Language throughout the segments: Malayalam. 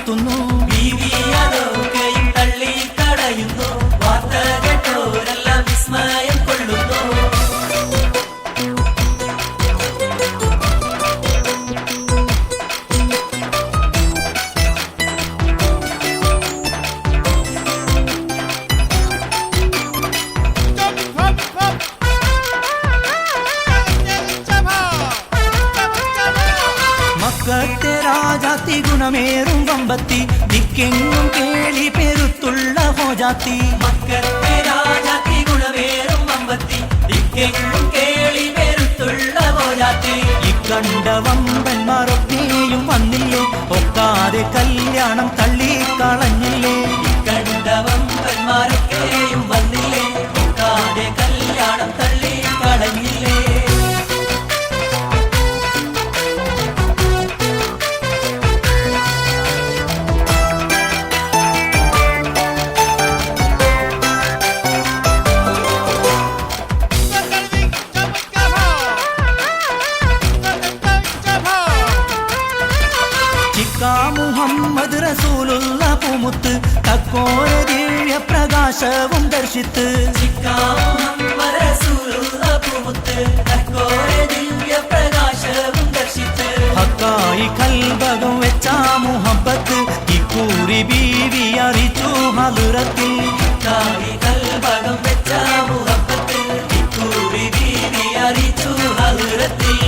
എമ്പാടുമെത്തുന്നു. ബീവി അതൊക്കെയും തള്ളി കളയുന്നു. വാർത്ത കേട്ടോരെല്ലാം വിസ്മയം കൊള്ളുന്നു. മക്കത്തെ രാജാത്തി ഗുണമേറും വമ്പത്തി ദിക്കെങ്ങും കേളി പെരുത്തുള്ള ഹോജാത്തി. മക്കത്തെ രാജാത്തി ഗുണമേറും വമ്പത്തി ദിക്കെങ്ങും കേളി പെരുത്തുള്ള ഹോജാത്തി. ഇക്കണ്ട വമ്പന്മാരൊക്കെയും വന്നില്ലേ, ഒക്കാതെ കല്യാണം തള്ളിക്കളഞ്ഞില്ലേ. ഇക്കണ്ട വമ്പന്മാരൊക്കെയും വന്നില്ലേ, ഒക്കാതെ കല്യാണം തള്ളിക്കളഞ്ഞില്ലേ. മുഹമ്മദ് റസൂലുള്ള പൂമുത്ത് തക്കോര ദിവ്യ പ്രകാശവും ദർശിത്ത്. മുഹമ്മദ് റസൂലുള്ള പൂമുത്ത് തക്കോര ദിവ്യ പ്രകാശവും ദർശിത്ത്. ഹക്കായി കൽബകം വെച്ച മുഹബത്ത് ഇക്കൂറി ബീവി അറിയിച്ചു ഹദറത്തിൽ. ഹക്കായി കൽബകം വെച്ച മുഹബത്ത് ഇക്കൂറി ബീവി അറിയിച്ചു ഹദറത്തിൽ.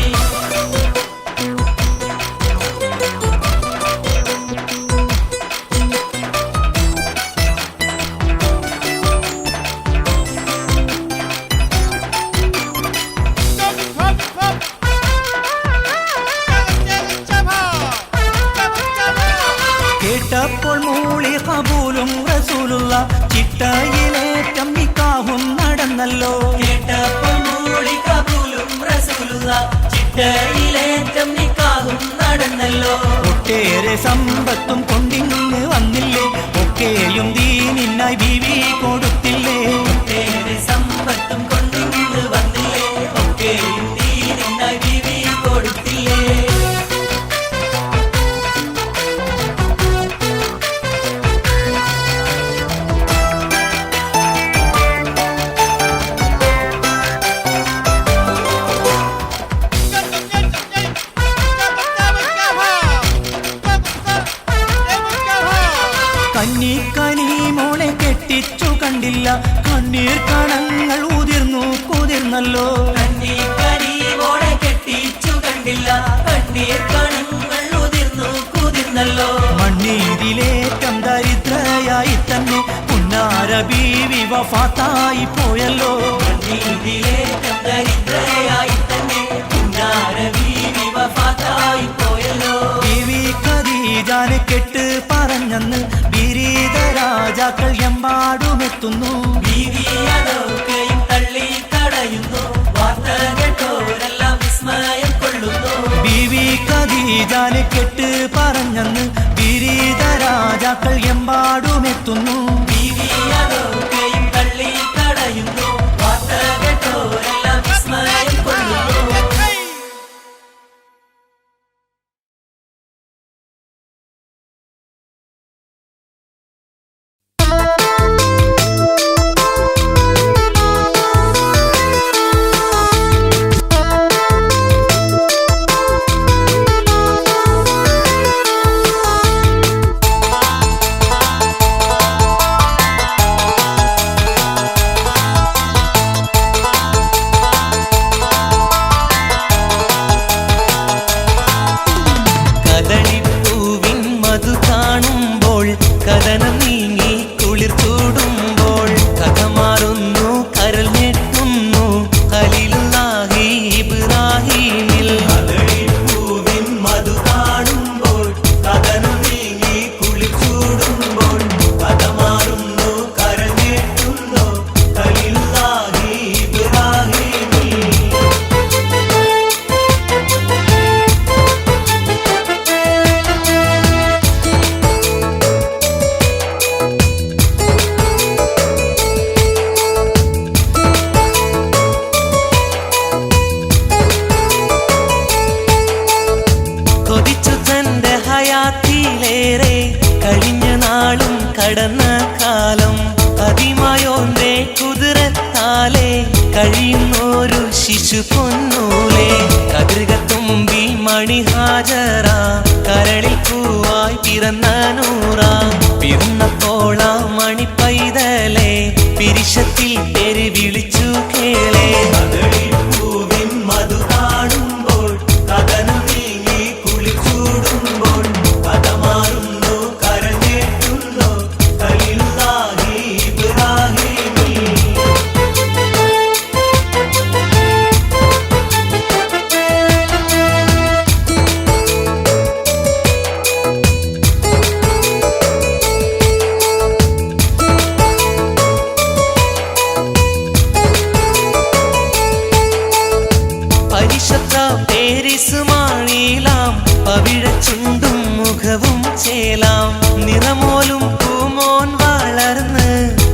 കേട്ടപ്പോൾ മൂളി കബൂലും റസൂലുള്ള ചിട്ടയിലേറ്റം നിക്കാഹും നടന്നല്ലോ. കേട്ടപ്പോൾ മൂളി കബൂലും റസൂലുള്ള ചിട്ടയിലേറ്റം നിക്കാഹും നടന്നല്ലോ. ഒട്ടേറെ സമ്പത്തും കൊണ്ടിങ്ങ് വന്നില്ലേ, ഒക്കെയും ദീനിനായി ബീവി കൊടുത്തില്ലേ. ഒട്ടേറെ സമ്പത്തും കൊണ്ടിങ്ങ് വന്നില്ലേ, ഒക്കെയും ദീനിനായി ബീവി കൊടുത്തില്ലേ. കന്നിക്കനി മോളെ കെട്ടിച്ചു കണ്ടില്ല, കണ്ണീർ കണങ്ങൾ ഉതിർന്നു കുതിർന്നല്ലോ. കന്നിക്കനി മോളെ കെട്ടിച്ചു കണ്ടില്ല, കണ്ണീർ കണങ്ങൾ ഉതിർന്നു കുതിർന്നല്ലോ. മണ്ണീരിലേറ്റം ദരിദ്രയായി തന്നെ പുന്നാര ബീവി വഫാത്തായി പോയല്ലോ. മണ്ണീരിലേറ്റം ദരിദ്രയായി തന്നെ പുന്നാര ബീവി വഫാത്തായി പോയല്ലോ. ബീവി ഖദീജാനെ കെട്ട് പറഞ്ഞെന്ന് ബിരീദ രാജാക്കൾ എമ്പാടുമെത്തുന്നു. ബീവി അതൊക്കെയും തള്ളി കളയുന്നു. വാർത്ത കേട്ടോരെല്ലാം വിസ്മയം കൊള്ളുന്നു. ബീവി ഖദീജാനെ കെട്ട് പറഞ്ഞെന്ന് ബിരീദ രാജാക്കൾ എമ്പാടുമെത്തുന്നു. ബീവി അതൊക്കെയും തള്ളി കളയുന്നു. വാർത്ത കേട്ടോരെല്ലാം വിസ്മയം കൊള്ളുന്നു. കടന്ന കാലം അതിമായോന്റെ കുതിരത്താലെ കഴിയുന്നൊരു ശിശു പൊന്നൂലെ കതിർകത്തുമ്പി മണിഹാജറ കരളിൽ പൂവായി പിറന്ന നൂറ പിറന്നപ്പോൾ ആ മണിപ്പൈതലെ പിരിശത്തിൽ പേര് വിളിച്ചു കേളെ പൂവിൻ മധു കാണുമ്പോൾ കഥനം നീങ്ങി കുളിച്ചൂടുമ്പോൾ കഥ മാറുന്നു കരഞ്ഞേറ്റുന്നു ഖലീലുല്ലാഹി ഇബ്രാഹീമി പരിശുദ്ധ പേരിസുമാണിലാം പവിഴച്ചുണ്ടും മുഖവും ചേലാം നിറമോലും പൂമോൻ വളർന്ന്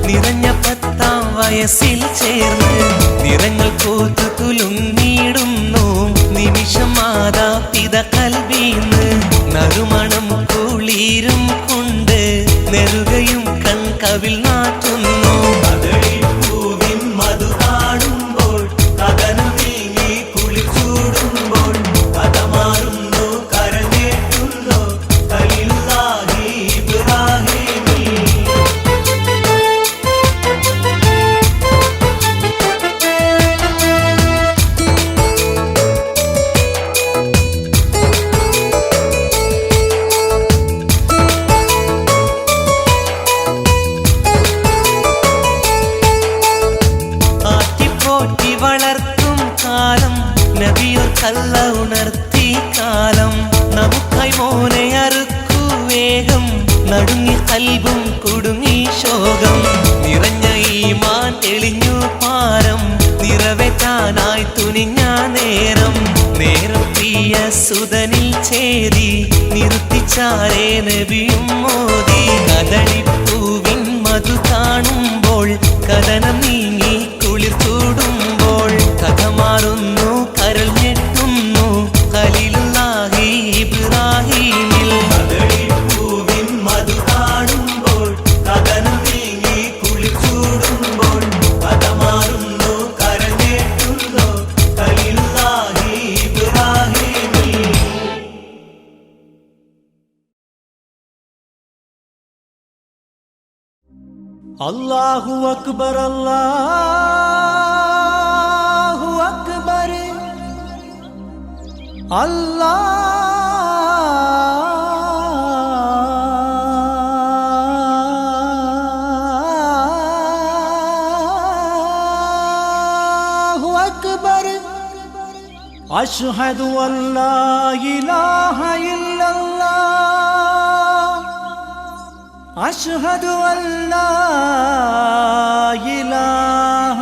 നിറഞ്ഞ 10-ാം വയസ്സിൽ ചേർന്ന് നിറങ്ങൾ കോത്തു കുലുങ്ങിടുന്നു നിമിഷം മാതാപിത കൽബീന്ന് നറുമണം കുളിരും കൊണ്ട് നെറുകയും കൺകവിൽ നാട്ടുന്നു പൂവിൻ മധു കാണുമ്പോൾ കഥനം നീങ്ങി കുളിച്ചൂടുമ്പോൾ കഥ മാറുന്നു കരഞ്ഞേറ്റുന്നു ഖലീലുല്ലാഹി ഇബ്രാഹീമി ആറ്റിപ്പോറ്റി വളർത്തും കാലം നബിയോർ കല്ല ഉണർത്തി കാലം നമുക്കായി മോനെ അറുക്കു വേഗം നടുങ്ങി കൽബും കുടുങ്ങി ശോകം നിറഞ്ഞ ഈമാൻ തെളിഞ്ഞു പാരം നിറവേറ്റാനായി തുനിഞ്ഞ നേരം നേരം പ്രിയ സുതനിൽ ചേരി നിർത്തിച്ചാരേ നബിയും മോദി കദളിപ്പൂവിൻ മധു കാണുമ്പോൾ കഥനം നീങ്ങി കുളിർത്തൂടുമ്പോൾ കഥ മാറുന്നു കരൾ ഞെട്ടുന്നു ഖലീലുല്ലാഹി ഇബ്രാഹീമിൽ കദളിപ്പൂവിൻ മധു കാണുമ്പോൾ കഥനം നീങ്ങി കുളിച്ചൂടുമ്പോൾ കഥ മാറുന്നു കരൾ ഞെട്ടുന്നു ഖലീലുല്ലാഹി ഇബ്രാഹീമിൽ അല്ലാഹു അക്ബർ അല്ലാഹു അക്ബർ അല്ലാഹു അക്ബർ അശ്ഹദു അല്ലാ ഇലാഹ ഇല്ലല്ലാഹ് അശ്ഹദു അല്ലാ ഇലാഹ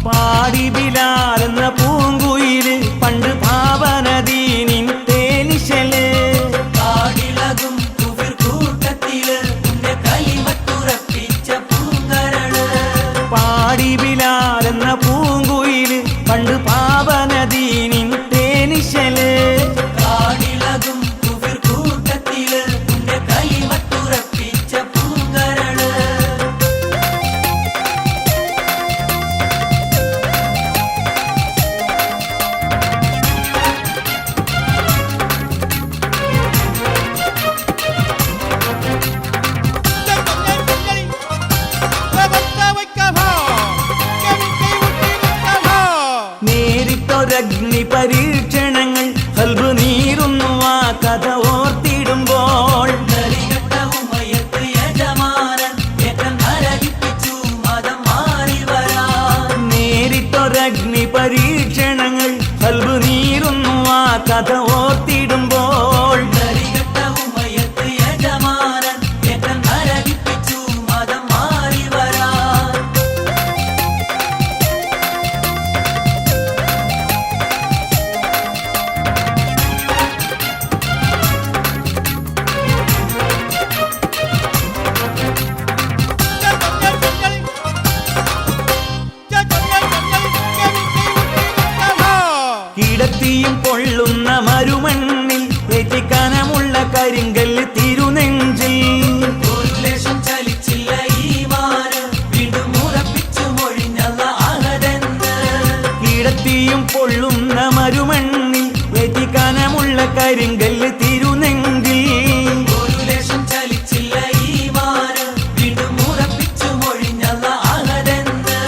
പാടി ബിലാൽ എന്ന പൂങ്കുയില് പണ്ട് ഭാവനദീനിൻ തേനിശല് കാടിളകും കുഫിർ കൂട്ടത്തില് നിന്റെ കലിമത്തുറപ്പിച്ച പൂങ്കരള് പാടി ബിലാൽ എന്ന പൂങ്കുയില് പണ്ട് ഭാവനദീനിൻ തേനിശല് കാടിളകും കുഫിർ കൂട്ടത്തില് നിന്റെ കലിമത്തുറപ്പിച്ച പൂങ്കരള് നേരിട്ടൊരഗ്നി പരീക്ഷണങ്ങൾ കൽബ് നീറുന്നു ആ കഥ ഓർത്തിടുമ്പോൾ നരികെട്ട ഉമയത്ത് യജമാനൻ ഏറ്റം നരകിപ്പിച്ചു മതം മാറി വരാൻ നേരിട്ടൊരഗ്നി പരീക്ഷണങ്ങൾ കൽബ് നീറുന്നു ആ കഥ ഓർത്തിടുമ്പോൾ നരികെട്ട ഉമയത്ത് യജമാനൻ ഏറ്റം നരകിപ്പിച്ചു മതം മാറി വരാൻ കിടത്തിയും പൊള്ളുന്ന മരുമണ്ണിൽ ഏറ്റിക്കനമുള്ള കരിങ്കല്ല് തിരുനെഞ്ചിൽ ഒരു ലേശം ചലിച്ചില്ല ഈമാന് വീണ്ടും ഉറപ്പിച്ചു മൊഴിഞ്ഞല്ല അഹദെന്ന് കിടത്തിയും പൊള്ളുന്ന മരുമണ്ണിൽ ഏറ്റിക്കനമുള്ള കരിങ്കല്ല് തിരുനെഞ്ചിൽ ഒരു ലേശം ചലിച്ചില്ല ഈമാന് വീണ്ടും ഉറപ്പിച്ചു മൊഴിഞ്ഞല്ല അഹദെന്ന്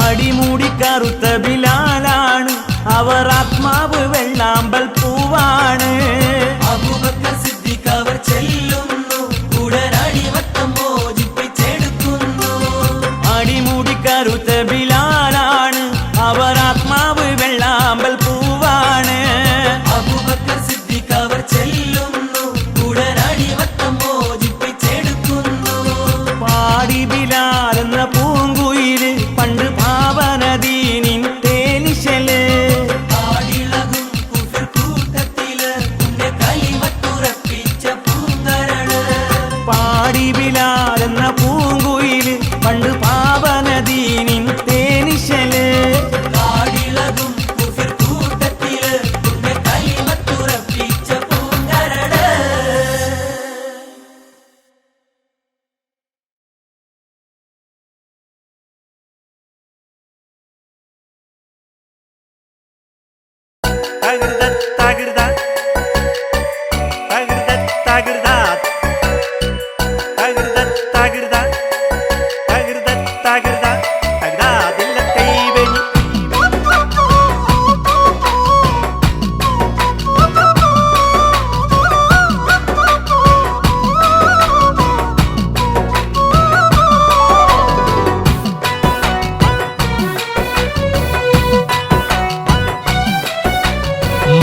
അടിമൂടി കറുത്ത ബിലാലാണ് അവർ ആത്മാവ് വെള്ളാമ്പൽ പൂവാണ് അബൂബക്കർ സിദ്ദീഖ് അവർ ചെല്ലുന്നു ഉടനടിവട്ടം മോചിപ്പിച്ചെടുക്കുന്നു അടിമൂടി കറുത്ത ബിലാലാണ് അവർ ആത്മാവ് വെള്ളാമ്പൽ പൂവാണ് അബൂബക്കർ സിദ്ദീഖ് അവർ ചെല്ലുന്നു ഉടനടിവട്ടം മോചിപ്പിച്ചെടുക്കുന്നു പാടി ബിലാൽ എന്ന പൂങ്കുയില് പണ്ട് പാവനദീനിൻ തേനിശല് ആടിളകും കുഫർ കൂട്ടത്തില് ഉന്റെ കലിമത്തുറപ്പിച്ച പൂങ്കരള് പാടി ബിലാൽ എന്ന പൂങ്കുയില് പണ്ട് പാവനദീനിൻ തേനിശല് ആടിളകും കുഫർ കൂട്ടത്തില് ഉന്റെ കലിമത്തുറപ്പിച്ച പൂങ്കരള്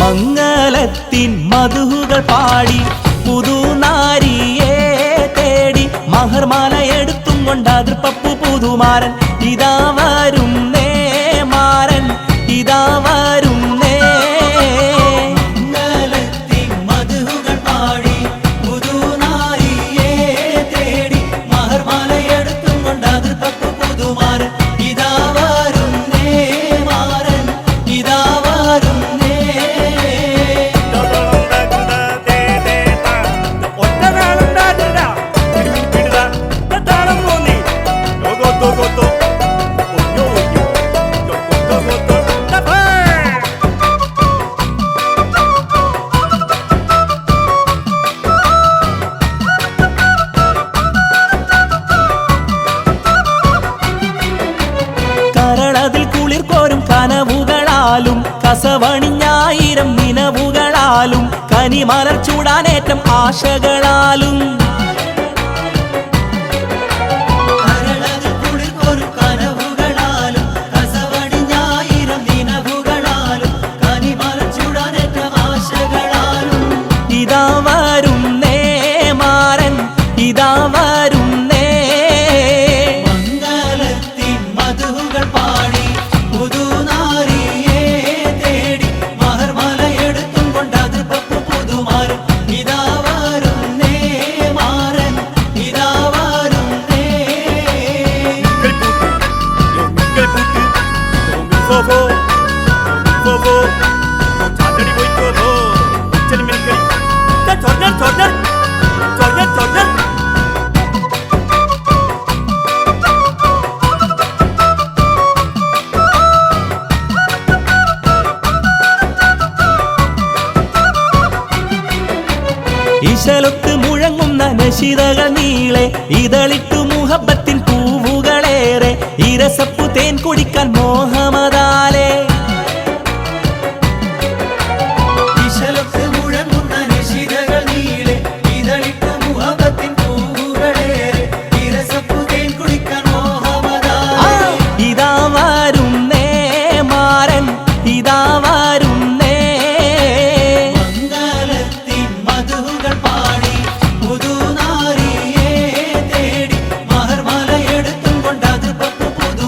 മംഗലത്തിൻ മധുകൾ പാടി പുതുനാരിയെ തേടി മഹർമാല എടുത്തും കൊണ്ടാതിർ പപ്പു പുതുമാരൻ ഇതാ വരും നേ മാരൻ ഇതാ വരും നേ മംഗലത്തിൻ മധുകൾ പാടി പുതുനാരിയെ തേടി മഹർമാലയെടുത്തും കൊണ്ടതിർ പപ്പു പുതുമാരൻ ഇതാ വരുന്നേ മാരൻ ഇതാ വരുന്നേ കരളതിൽ കുളിർ കോരും കനവുകളാലും കസവണിഞ്ഞായിരം നിനവുകളാലും കനിമലർ ചൂടാനേറ്റം ആശകളാലും കരളതിൽ കുളിർക്കൊരു കനവുകളാലും കസവണിഞ്ഞായിരം നിനവുകളാലും കനിമലർ ചൂടാനേറ്റ ആശകളാലും ഇതാ വരും നേ മാരൻ ഇതാ വരും നേ മംഗലത്തിൻ മധുകൾ പാടി പുതുനാരിയെ തേടി മഹർമാലയെടുത്തും കൊണ്ടതിർ പപ്പു പുതുമാരൻ ഇതാ വരുന്നേ മാരൻ ഇതാ വരുന്നേ ഇശലൊത്ത് മുഴങ്ങുന്ന നശിതകൾ നീളെ ഇതളിട്ടു മുഹബത്തിൻ പൂവുകളേറെ ഇരസപ്പു തേൻ കുടിക്കാൻ മോഹമതാലേ ഇശലൊത്ത് മുഴങ്ങുന്ന നിശിതകൾ നീളെ ഇതളിട്ട മുഹബത്തിൻ പൂവുകളേറെ ഇരസപ്പു തേൻ കുടിക്കാൻ മോഹമതാലേ ഇതാ വരും നേ മാരൻ ഇതാ വരും നേ മംഗലത്തിൻ മധുകൾ പാടി പുതുനാരിയെ തേടി മഹർമാലയെടുത്തും കൊണ്ടതിർ പപ്പു പുതു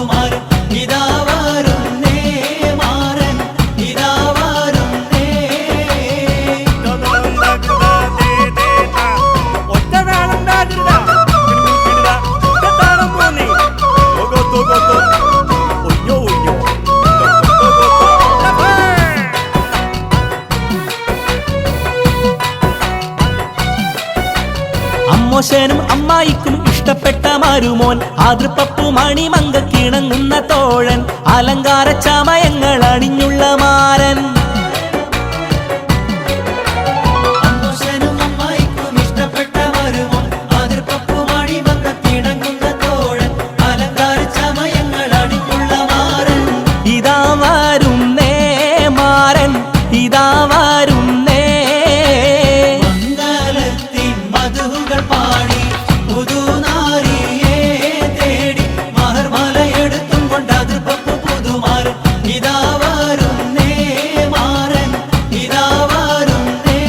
അമ്മോശനും അമ്മായിക്കും ഇഷ്ടപ്പെട്ട മരുമോൻ ആതൃപ്പപ്പു മണിമങ്കക്കിണങ്ങുന്ന തോഴൻ അലങ്കാര ചമയങ്ങൾ അണിഞ്ഞുള്ള മാരൻ ഇതാ വരുന്നേ മാരൻ ഇതാ വരുന്നേ മംഗളത്തിൻ മധുകൾ പാടി പുതുനാരിയെ തേടി മഹർമാലയെടുത്തും കൊണ്ട് അതിർപ്പപ്പു പുതുമാരൻ ഇതാ വരുന്നേ മാരൻ ഇതാ വരുന്നേ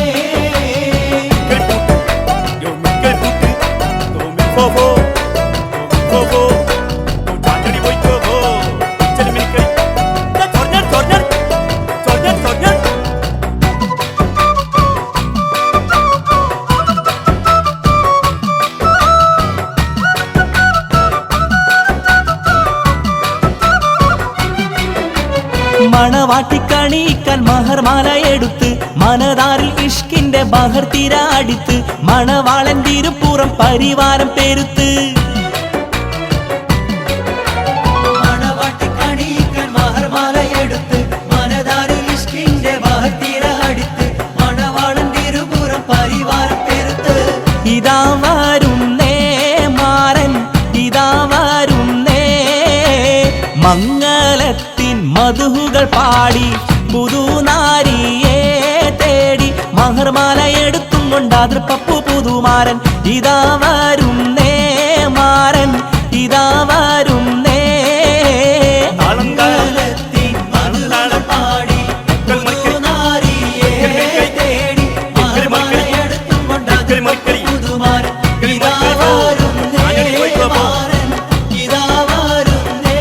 മണവാട്ടിക്കണിയിക്കാൻ മഹർമാല എടുത്ത് മനതാരിൽ ഇഷ്കിന്റെ ബഹർ തിരാടിത്ത് മണവാളൻ തിരുപ്പുറം പരിവാരം പെരുത്ത് മണവാട്ടിക്കണിയിക്കാൻ മഹർമാല എടുത്ത് മനതാരിൽ ഇഷ്കിന്റെ ബഹർ തിരാടിത്ത് മണവാളൻ തിരുപ്പുറം പരിവാരം പെരുത്ത് ഇതാ വരുന്നേ മാരൻ ഇതാ വരുന്നേ മംഗളത്തിൻ മധുകൾ പാടി പുതുനാരിയെ തേടി മഹർമാല എടുത്തും കൊണ്ട് അതിർപ്പപ്പു പുതുമാരൻ ഇതാ വരുന്നേ മാരൻ ഇതാ വരുന്നേ മംഗളത്തിൻ മധുകൾ പാടി പുതുനാരിയെ തേടി മഹർമാലയെടുത്തും കൊണ്ട് അതിർപ്പപ്പു പുതുമാരൻ ഇതാ വരുന്നേ മാരൻ ഇതാ വരുന്നേ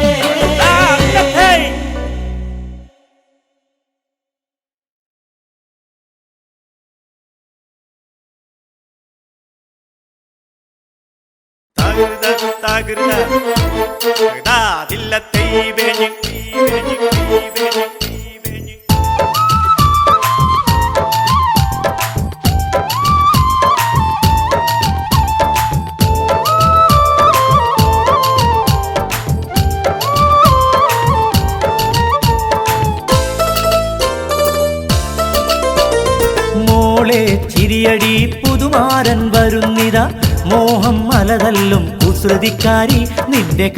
മോളെ ചിരിയടി പുതുമാരൻ വരുന്നിതാ മോഹം മലതല്ലും കുസൃതിക്കാരി നിന്റെ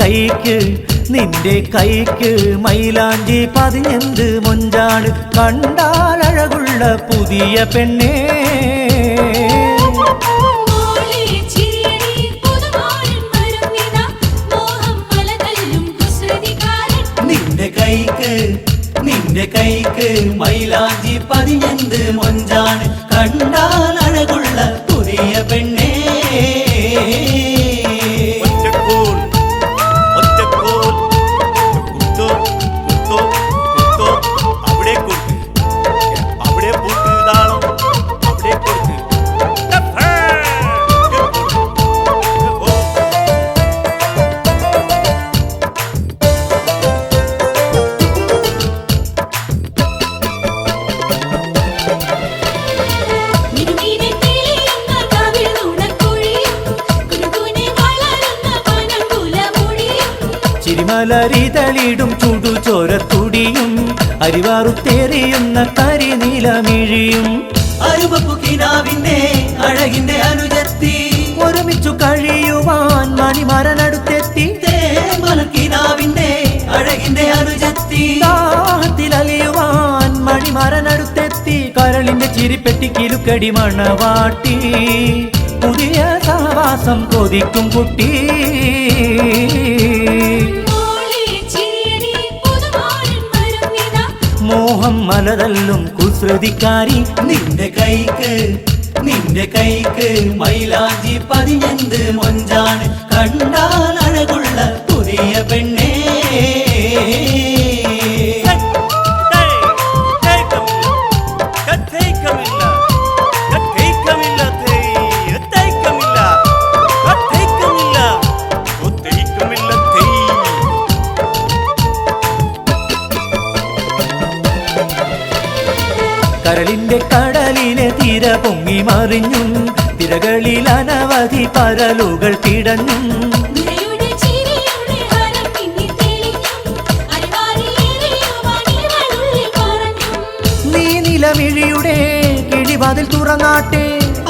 കൈക്ക് മൈലാഞ്ചി പതിഞ്ഞെന്ത് മൊഞ്ചാണ് കണ്ടാലഴകുള്ള പുതിയ പെണ്ണേ നിന്റെ കൈക്ക് മൈലാഞ്ചി പതിഞ്ഞെന്ത് മൊഞ്ചാണ് കണ്ടാൽ അഴകുള്ള പുതിയ പെണ്ണേ ചിരിമലരിതളിടും ചുടുചോരത്തുടിയും അരിവാറുത്തേറിയുന്ന കരിനീലമിഴിയും അരുവപ്പുകിനാവിന്റെ അഴകിന്റെ അനുജത്തി ഒരുമിച്ചു കഴിയുവാൻ മണിമരനടുത്തെത്തി മലക്കിനാവിന്റെ അഴകിന്റെ അനുജത്തി ദാഹത്തിലലിയുവാൻ മണിമരനടുത്തെത്തി കരളിന്റെ ചിരിപ്പെട്ടി കിലുക്കടി മണവാട്ടി പുതിയ സഹവാസം കൊതിക്കും കുട്ടി മോഹം മലതല്ലും കുസൃതിക്കാരി നിന്റെ കൈക്ക് മൈലാഞ്ചി പതിഞ്ഞെന്ത് മൊഞ്ചാണ് കണ്ടാൽ അഴകുള്ള പുതിയ പെണ്ണേ കരളിന്റെ കടലിലെ തിര പൊങ്ങി മറിഞ്ഞും തിരകളിൽ അനവ അനവധി പരലുകൾ പിടഞ്ഞും നീ നിലമിഴിയുടെ കിഴിവാതിൽ തുറന്നാട്ടെ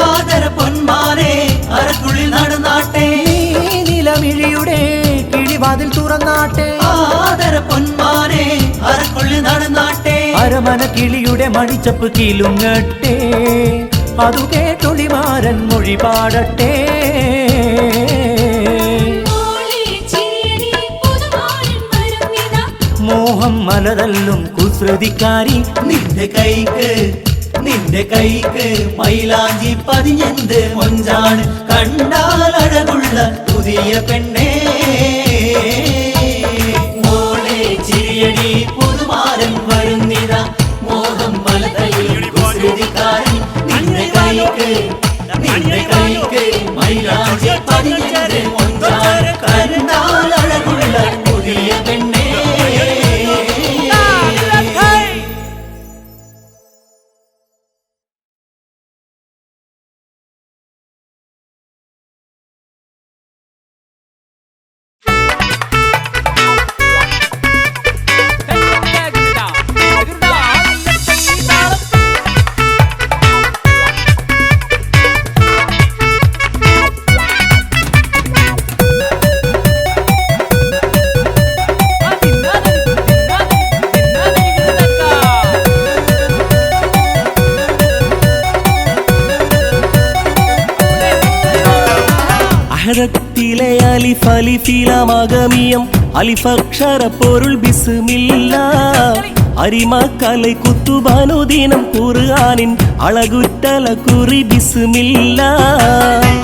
ആദര പൊന്മാനെ അരക്കുള്ളിൽ നടന്നാട്ടെ നീ നിലമിഴിയുടെ കിഴിവാതിൽ തുറന്നാട്ടെ ആദര പൊന്മാനെ അരക്കുള്ളിൽ നടന്നാട്ടെ അരമന കിളിയുടെ മണിച്ചപ്പ് കിലുങ്ങട്ടെ അതു കേട്ടൊളിമാരൻ മൊഴി പാടട്ടെ മോഹം മലതല്ലും കുസൃതിക്കാരി നിന്റെ കൈക്ക് മൈലാഞ്ചി പതിഞ്ഞെന്ത് മൊഞ്ചാണ് കണ്ടാൽ അഴകുള്ള പുതിയ പെണ്ണേ മോളെ ചിരിയടി പുതുമാരൻ വരുന്നിതാ മോഹം മലതല്ലും കുസൃതിക്കാരി നിന്റെ കൈക്ക് മൈലാഞ്ചി പതിഞ്ഞെന്ത് മൊഞ്ചാണ് കണ്ടാൽ അഴകുള്ള പുതിയ പെണ്ണേ അഹദത്തിലെ അലിഫ് അലിഫിലമഗമിയം അലിഫക്ഷര പൊരുൾ ബിസ്മില്ല അരിമക്കலை കുത്തുബാനുദീനം ഖുർആനിൻ അളകുറ്റല കുറി ബിസ്മില്ല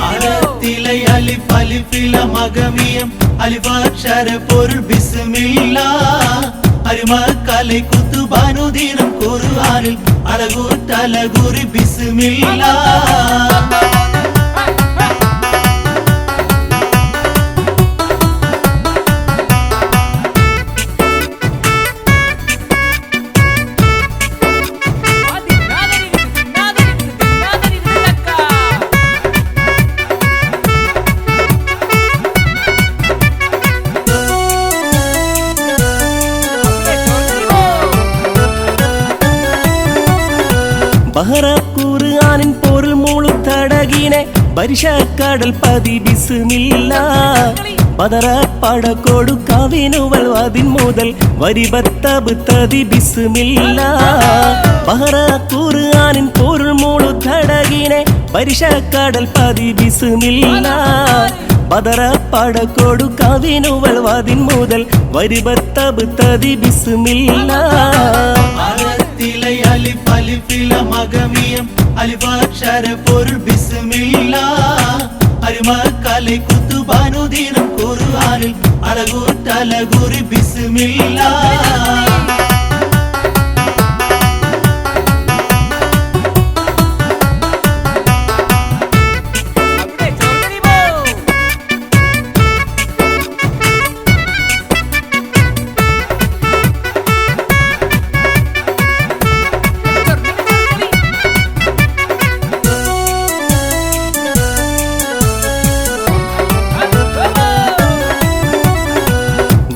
അഹദത്തിലെ അലിഫ് അലിഫിലമഗമിയം അലിഫക്ഷര പൊരുൾ ബിസ്മില്ല അരിമക്കலை കുത്തുബാനുദീനം ഖുർആനിൽ അളകുറ്റല കുറി ബിസ്മില്ല ബഹറ ഖുർആനിൻ പൊരുൾ മുഴുത്തടകിനെ പരിശക്കടൽ പതി ബിസ്മില്ല ബദറ പടകൊടു കവിനുവൽ അതിൻ മുതൽ വരിബത്തബ് തതി ബിസ്മില്ല ബഹറ ഖുർആനിൻ പൊരുൾ മുഴുത്തടകിനെ പരിശക്കടൽ പതി ബിസ്മില്ല ബദറ പടകൊടു കവിനുവൽ അതിൻ മുതൽ വരിബത്തബ് തതി ബിസ്മില്ല അലിഫ് അലിഫിലമഗമിയം അലിഫക്ഷര പൊരുൾ ബിസ്മില്ല അരിമക്കலை കുത്തുബാനുദീനം ഖുർആനിൽ അളകുറ്റല കുറി ബിസ്മില്ല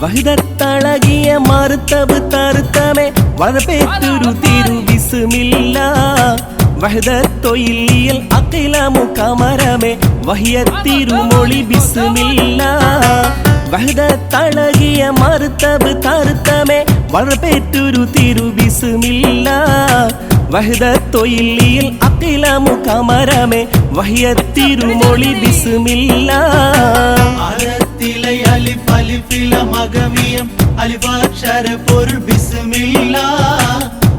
വഹിദത്തളകിയ മറുത്തബ് തറുത്തമേ വളർപേറ്റൊരു തിരു ബിസ്മില്ല വഹിദത്തൊയിലിയൽ അഖിലമു കമരമേ വഹിയത്തിരുമൊളി ബിസ്മില്ല വഹിദത്തളകിയ മറുത്തബ് തറുത്തമേ വളർപേറ്റൊരു തിരു ബിസ്മില്ല വഹിദത്തൊയിലിയൽ അഖിലമു കമരമേ വഹിയത്തിരുമൊളി ബിസ്മില്ല അഹദത്തിലെ അലിഫ് അലിഫിലമഗമിയം അലിഫക്ഷര പൊരുൾ ബിസ്മില്ല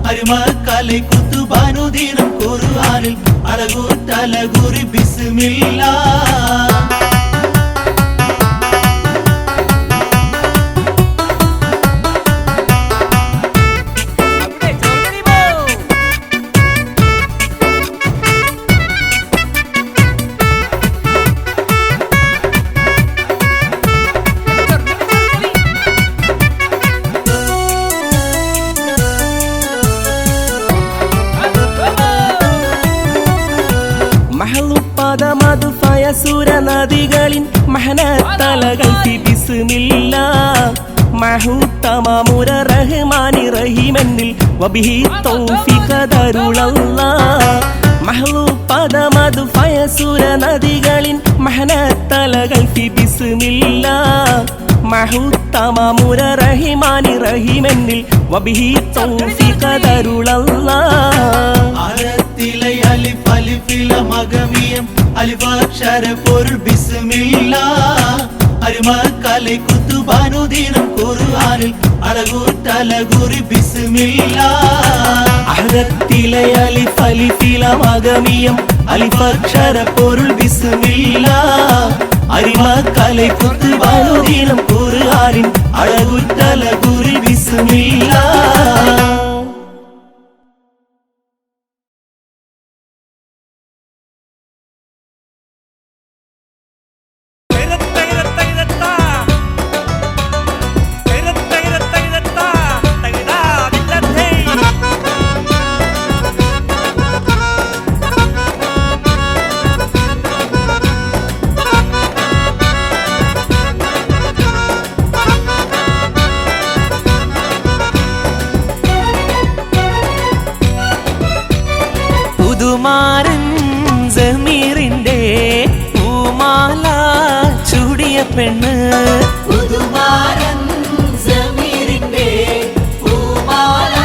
അരിമക്കலை കുത്തുബാനുദീനം ഖുർആനിൽ അളകുറ്റല കുറി ബിസ്മില്ല മഹലുപ്പദമതു ഫയസു ബിസ്മില്ല മഹു തമാമുര റഹ്മാനി റഹീമെന്നിൽ വബിഹി തൗഫീഖ ദരുളല്ലാഹ് മഹ്ലു പദമതു ഫയസുര നദികളിൻ മഹനത്തലകൾ ഫി ബിസ്മില്ല മഹു തമാമുര റഹ്മാനി റഹീമെന്നിൽ വബിഹി തൗഫീഖ ദരുളല്ലാഹ് അറത്തിലെ അലിഫ് അലിഫില മഗമിയം അലിഫാക്ഷര പൊരുൾ ബിസ്മില്ലാ അരുമക്കலை കുത്തുബാനുദീനം ഖുർആനിൽ അഴകൂറ്റലകുറി ബിസ്മില്ലാ അഹദത്തിലെ അലിഫ് അലിഫില മഗമിയം അലിഫാക്ഷര പൊരുൾ ബിസ്മില്ലാ അരിമക്കலை കുത്തുബാനുദീനം ഖുർആനിൽ അഴകൂറ്റലകുറി ബിസ്മില്ലാ പുതുമാരൻ ജമീറിന്റെ പൂമാല ചൂടിയ പെണ്ണ് പുതുമാരൻ ജമീറിന്റെ പൂമാല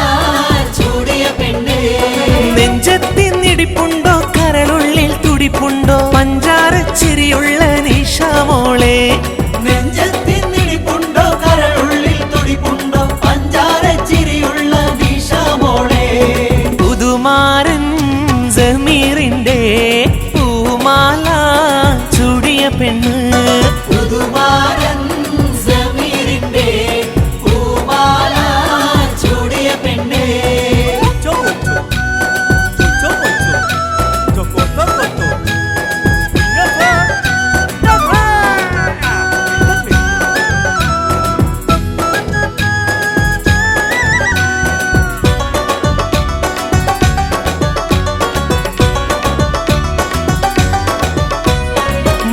ചൂടിയ പെണ്ണ് നെഞ്ചത്തിനിടിപ്പുണ്ടോ കരളുള്ളിൽ തുടിപ്പുണ്ടോ പഞ്ചാര ചിരിയുള്ള നിഷാമോളെ നെഞ്ചത്തിനിടിപ്പുണ്ടോ കരളുള്ളിൽ തുടിപ്പുണ്ടോ പഞ്ചാര ചിരിയുള്ള നിഷാമോളെ പുതുമാരൻ ജമീറിന്റെ പൂമാല ചൂടിയ പെണ്ണ് പുതുമാരൻ ജമീറിന്റെ പൂമാല ചൂടിയ പെണ്ണ്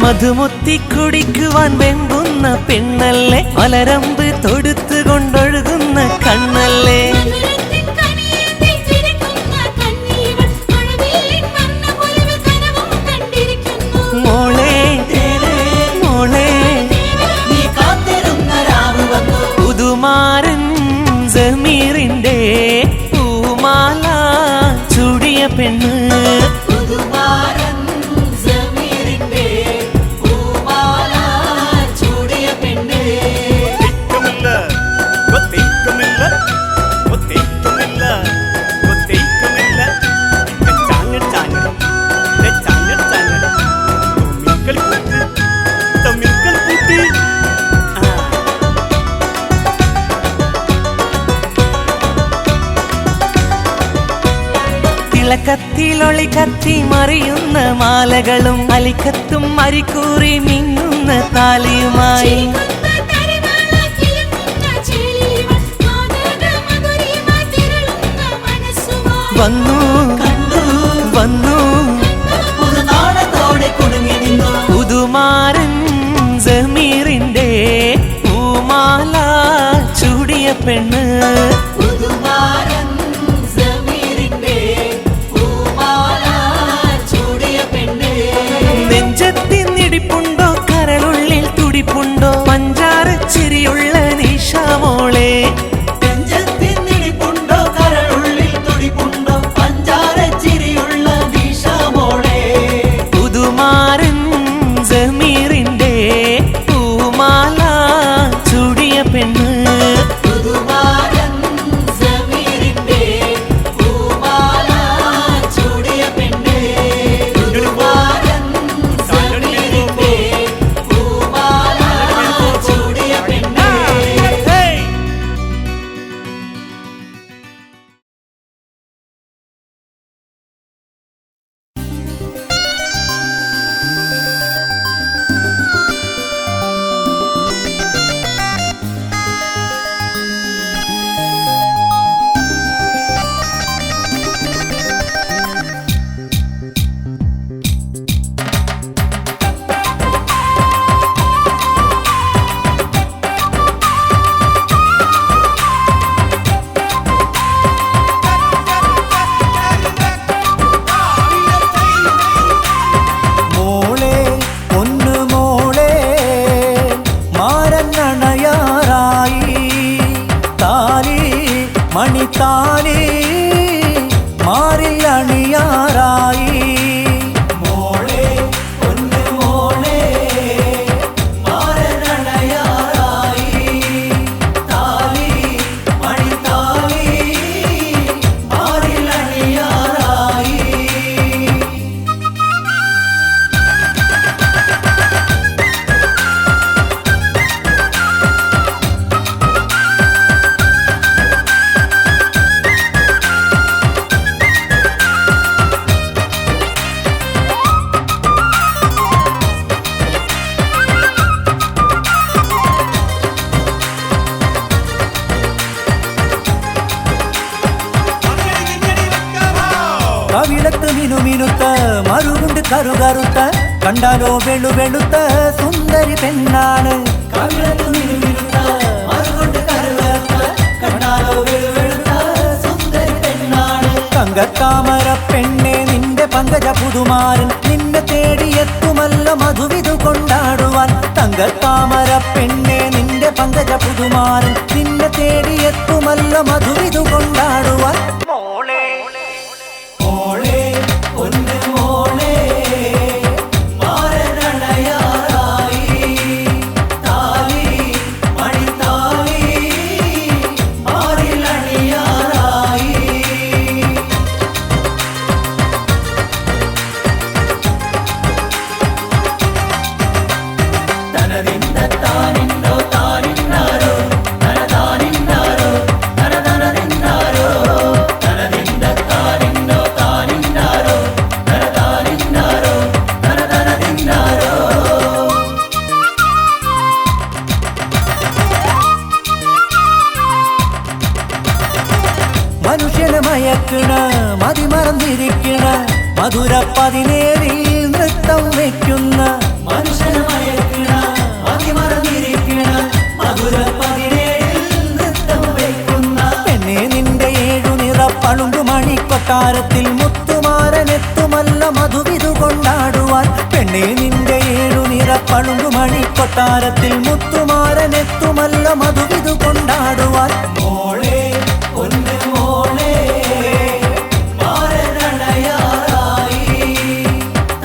മധുമുത്തി കുടിക്കുവാൻ വെമ്പുന്ന പെണ്ണല്ലേ മലരമ്പ് തൊടുത്തു കൊണ്ടൊഴുകുന്ന കണ്ണല്ലേ മോളെ മോളെ നീ കാത്തിരുന്ന രാവ് വന്നു പുതുമാരൻ ജമീറിന്റെ പൂമാല ചൂടിയ പെണ്ണ് പുതുമാരൻ ജമീറിന്റെ പൂമാല ചൂടിയ പെണ്ണ് തിളക്കത്തിലൊളി കത്തി മറിയുന്ന മാലകളും അലിക്കത്തും അരിക്കൂറി മിന്നുന്ന താലിയുമായി വന്നു കണ്ടു വന്നു പുതുനാടത്തോടെ കുടുങ്ങി നിന്നു പുതുമാരൻ ജമീറിന്റെ പൂമാല ചൂടിയ പെണ്ണ് പുതുമാരൻ ജമീറിന്റെ പൂമാല ചൂടിയ പെണ്ണ് നെഞ്ചത്തിനിടിപ്പുണ്ടോ കരളുള്ളിൽ തുടിപ്പുണ്ടോ പഞ്ചാര ചിരിയുള്ള നിഷാമോളെ നെഞ്ചത്തിനിടിപ്പുണ്ടോ കരളുള്ളിൽ തുടിപ്പുണ്ടോ പഞ്ചാര ചിരിയുള്ള നിഷാമോളെ പുതുമാരൻ ജമീറിന്റെ പൂമാല ചൂടിയ പെണ്ണ് പുതുമാരൻ മണിത്താലി മാറിൽ അണിയാറായി മോളെ പൊന്നു മോളെ മാരനണയാറായി താലി മണിത്താലി മാറിലണിയാറായി കവിളത്ത് മിനുമിനുത്ത മറുകുണ്ട് കറുകറുത്ത കണ്ടാലോ വെളുവെളുത്ത സുന്ദരി പെണ്ണാണ് കവിളത്ത് മിനുമിനുത്ത മറുകൊണ്ട് കരുകറുത്ത കണ്ടാലോ വെളുവെളുത്ത സുന്ദരി പെണ്ണാണ് തങ്കത്താമര പെണ്ണെ നിന്റെ പങ്കജ പുതുമാരൻ നിന്നെ തേടിയെത്തുമല്ല മധുവിധു കൊണ്ടാടുവാൻ തങ്കത്താമര പെണ്ണെ നിന്റെ പങ്കജ പുതുമാരൻ നിന്നെ തേടിയെത്തുമല്ല മധുവിധു കൊണ്ടാടുവാൻ മോളെ പൊന്നു മോളെ മാരനണയാറായി താലി മണിത്താലി മാറിലണിയാറായി തനതിന്ത താനിന്നോ താനിന്നാരോ തനതാനിന്നാരോ തനതനതിന്നാരോ തനതിന്ത താനിന്നോ താനിന്നാരോ തനതാനിന്നാരോ തനതനതിന്നാരോ മനുഷ്യനെ മയക്കണ മതിമറന്നിരിക്കണ മധുര 17 നൃത്തം വയ്ക്കുന്ന മനുഷ്യനെ മയക്കണ മതിമറന്നിരിക്കണ മധുര 17 നൃത്തം വയ്ക്കുന്ന പെണ്ണെ നിന്റെ 7 നിറ പളുങ്കു മണിക്കൊട്ടാരത്തിൽ മുത്തുമാരനെത്തുമല്ല മധുവിധു കൊണ്ടാടുവാൻ പെണ്ണെ നിന്റെ 7 നിറ പളുങ്കു മണിക്കൊട്ടാരത്തിൽ മുത്തുമാരനെത്തുമല്ല മധുവിധു കൊണ്ടാടുവാൻ മോളെ പൊന്നു മോളെ മാരനണയാറായി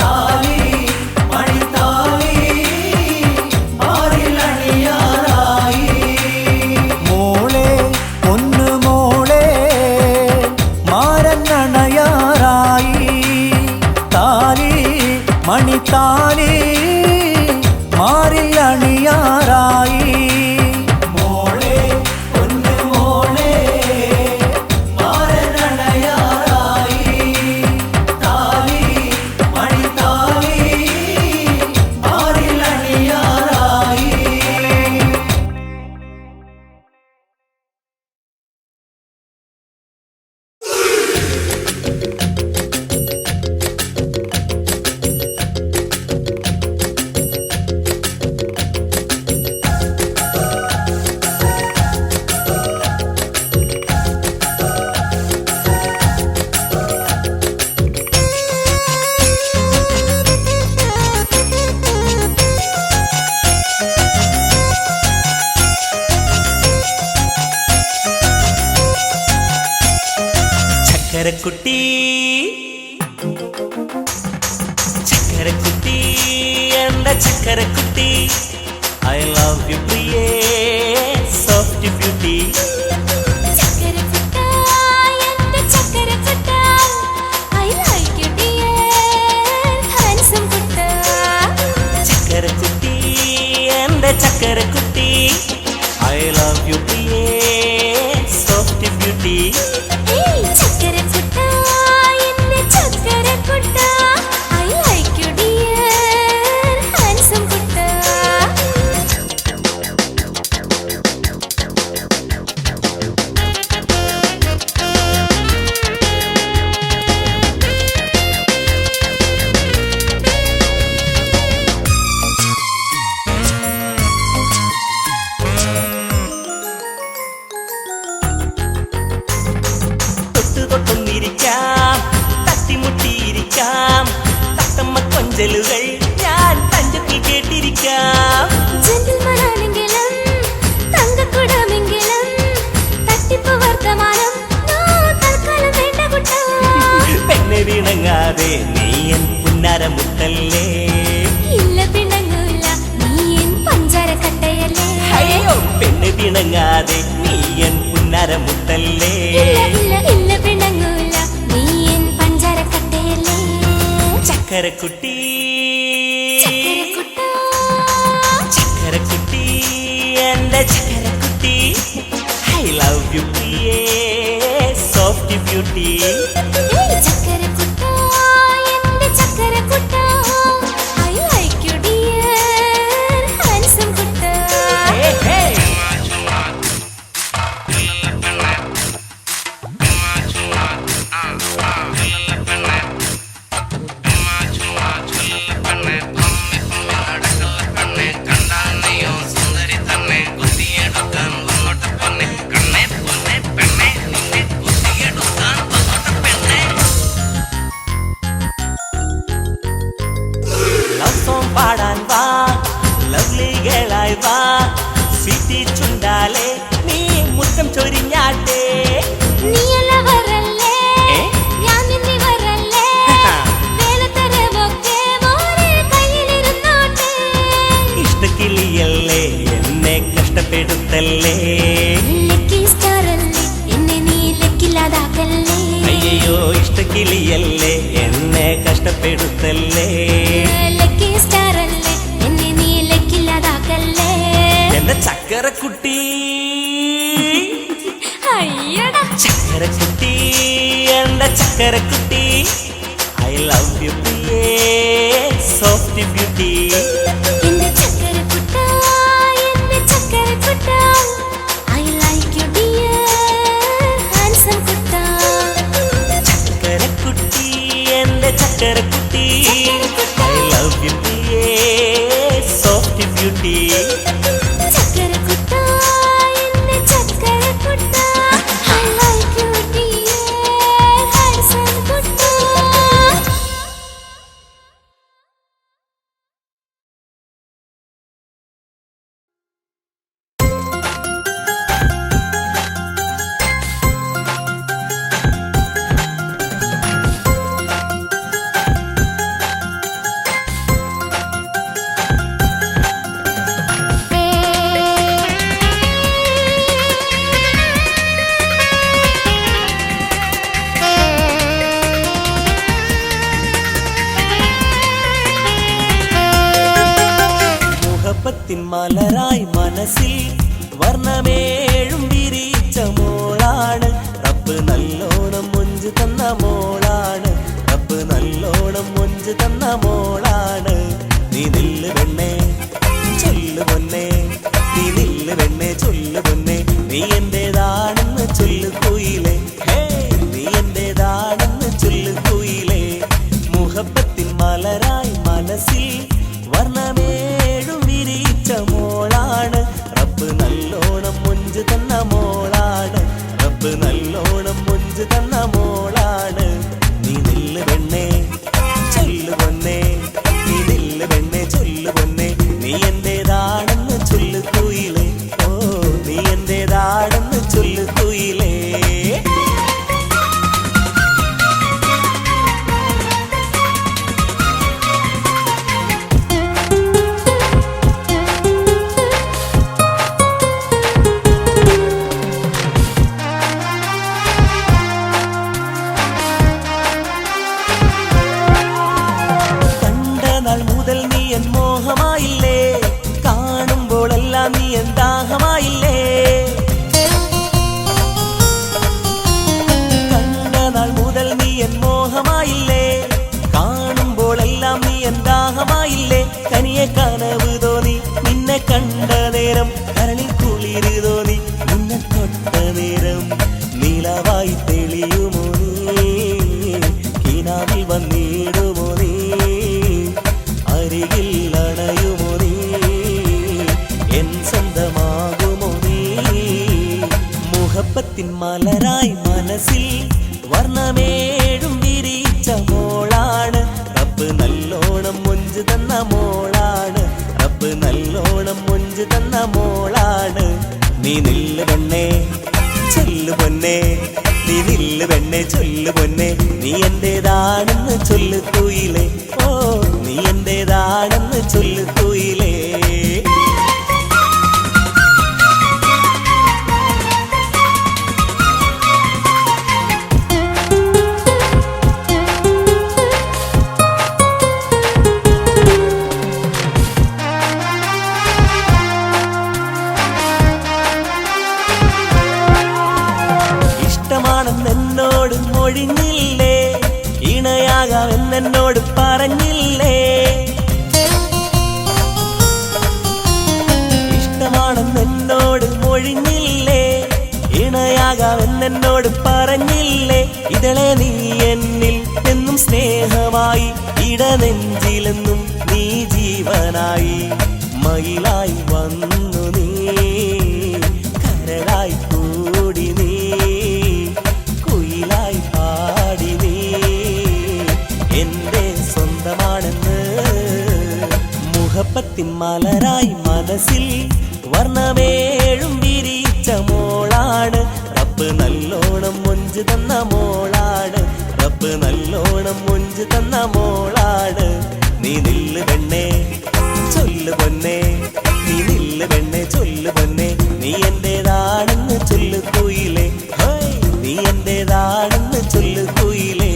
താലി മണിത്താലി മാറിലണിയാറായി മോളെ പൊന്നു മോളെ മാരനണയാറായി താലി മണിത്താലി മാറിൽ അണിയാറായി മോളെ പൊന്നു മോളെ മാരനണയാറായി താലി മണിത്താലി മാറിലണിയാറായി ചക്കരക്കുട്ടി ചക്കരക്കുട്ടി എന്റെ ചക്കരക്കുട്ടി ഐ ലവ് യു പ്രിയേ സോഫ്റ്റ് ബ്യൂട്ടി ചക്കരക്കുട്ടി എന്റെ ചക്കരക്കുട്ടി ഐ ലവ് യു പ്രിയേ സോഫ്റ്റ് ബ്യൂട്ടി തൊട്ടുതൊട്ടൊന്നിരിക്കാം തട്ടിമുട്ടിയിരിക്കാം തത്തമ്മ കൊഞ്ചലുകൾ ഞാൻ തഞ്ചത്തിൽ കേട്ടിരിക്കാം ജന്റിൽമാനാണെങ്കിലും തങ്കക്കുടമെങ്കിലും തട്ടിപ്പ് വർത്തമാനം പിണങ്ങാതെ നീ എൻ പുന്നരമുട്ടല്ലേ. ഇല്ല പിണങ്ങൂല, നീ എൻ പഞ്ചാരക്കട്ടയല്ലേ. ചക്കരക്കുട്ടി ചക്കരക്കുട്ടാ, ചക്കരക്കുട്ടി എന്റെ ചക്കരക്കുട്ടി, ഐ ലവ് യു പ്രിയേ സോഫ്റ്റ് ബ്യൂട്ടി. ഏയ് ചക്കരക്കുട്ടാ, എന്റെ ചക്കരക്കുട്ടാ, I like you dear, handsome Kutta. Love song പാടാൻ വാ, ലവ്ലി ഗേളായി വാ, സിറ്റി ചുണ്ടാലേ നീ മുത്തം ചൊരിഞ്ഞാട്ടേ. നീയല്ല വരല്ലേ, ഞാൻ നിന്നി വരല്ലേ, വേലത്തരവൊക്കെ മോനെ കയ്യിലിരുന്നോട്ടെ. ഇഷ്ടക്കിളിയല്ലേ എന്നെ കഷ്ടപ്പെടുത്തല്ലേ. ലക്കി സ്റ്റാറല്ലേ, എന്നെ നീ ലക്കില്ലാതാക്കല്ലേ. അയ്യോ ഇഷ്ടക്കിളിയല്ലേ എന്നെ കഷ്ടപ്പെടുത്തല്ലേ. ലക്കി സ്റ്റാറല്ലേ, എന്നെ നീ ലക്കില്ലാതാക്കല്ലേ. എന്റെ ചക്കരക്കുട്ടി അയ്യടാ ചക്കരക്കുട്ടി എന്റെ ചക്കരക്കുട്ടി, ഐ ലവ് യു പ്രിയേ സോഫ്റ്റ് ബ്യൂട്ടി. എന്റെ ചക്കരക്കുട്ടാ, എന്റെ ചക്കരക്കുട്ടാ, I like you dear, handsome കുട്ടാ. ചക്കരക്കുട്ടി എന്റെ ചക്കരക്കുട്ടി, ഐ ലവ് യു പ്രിയേ സോഫ്റ്റ് ബ്യൂട്ടി. ചക്കരക്കുട്ടാ, എന്റെ ചക്കരക്കുട്ടാ, I like you dear, handsome കുട്ടാ. മുഹബത്തിൻ മലരായി മനസ്സിൽ വർണ്ണമേഴും വിരിച്ച മോളാണ് റബ്ബ് നല്ലോണം മൊഞ്ച് തന്ന മോളാണ്. റബ്ബ് നല്ലോണം മൊഞ്ച് തന്ന മോളാണ്. നീ നില്ല് പെണ്ണേ ചൊല്ലു പൊന്നേ, നീ നില്ല് പെണ്ണേ ചൊല്ലു പൊന്നേ, നീ എന്റേതാണെന്ന് ചൊല്ലു കുയിലേ. ഹേ നീ എന്റേതാണെന്ന് ചൊല്ലു കുയിലേ. മുഹബത്തിൻ മലരായി മനസ്സിൽ വർണ്ണമേഴും വിരിച്ച മോളാണ് റബ്ബ് നല്ലോണം മൊഞ്ച് തന്ന മോളാണ്. റബ്ബ് നല്ലോണം മൊഞ്ച് തന്ന മോളാണ്. നീ നില്ല് പെണ്ണേ ചൊല്ലു പൊന്നേ, നീ നില്ല് പെണ്ണേ ചൊല്ലു പൊന്നേ, നീ എന്റേതാണെന്ന് ചൊല്ലു കുയിലേ. ഓ നീ എന്റേതാണെന്ന് ചൊല്ലു കുയിലേ. മോഹമായില്ലേ, കാണുമ്പോഴെല്ലാം നീ എന്താഹമായില്ലേ. കണ്ട നാൾ മുതൽ നീ എൻ മോഹമായില്ലേ, കാണുമ്പോഴെല്ലാം നീ എന്താഹമായില്ലേ. കനിയെ കനവ് തോന്നി നിന്നെ കണ്ട നേരം, കരളിൽ കുളിര് തോന്നി നിന്നെ തൊട്ട നേരം. നീലവായി തെളിയുമോ നീ, കിനാവിൽ വന്നിടുമോ നീ, അരികിൽ അണയുമോ നീ, എൻ സ്വന്തമാകുമോ നീ. മുഹബത്തിൻ മലരായി മനസ്സിൽ വർണ്ണമേഴും വിരിച്ച മോളാണ് റബ്ബ് നല്ലോണം മൊഞ്ച് തന്ന മോളാണ്. റബ്ബ് നല്ലോണം മൊഞ്ച് തന്ന മോളാണ്. നീ നില്ല് പെണ്ണേ ചൊല്ലു പൊന്നേ, നീ നില്ല് പെണ്ണേ ചൊല്ലു പൊന്നേ, നീ എന്റേതാണെന്ന് ചൊല്ലു കുയിലേ. ഓ നീ എന്റേതാണെന്ന് ചൊല്ലു കുയിലേ. മൊഴിഞ്ഞില്ലേ ഇണയാകാമെന്നോട് പറഞ്ഞില്ലേ ഇഷ്ടമാണെന്നോട് മൊഴിഞ്ഞില്ലേ ഇണയാകാമെന്നോട് പറഞ്ഞില്ലേ ഇതളെ നീ എന്നിൽ എന്നും സ്നേഹമായി ഇടനെഞ്ചിലെന്നും നീ ജീവനായി മയിലായി വന്നു നീ കരളായി കൂടി നീ കുയിലായി പാടി നീ എന്റെ സ്വന്തമാണെന്ന് മുഹബത്തിൻ മലരായി മനസ്സിൽ വർണ്ണമേഴും വിരിച്ച മോളാണ് റബ്ബ് നല്ലോണം മൊഞ്ച് തന്ന മോളാണ് റബ്ബ് നല്ലോണം മൊഞ്ച് തന്ന മോളാണ് നീ നില്ല് പെണ്ണേ ചൊല്ലു പൊന്നേ നീ നില്ല് പെണ്ണേ ചൊല്ലു പൊന്നേ നീ എന്റേതാണെന്ന് ചൊല്ലു കുയിലേ നീ എന്റേതാണെന്ന് ചൊല്ലു കുയിലേ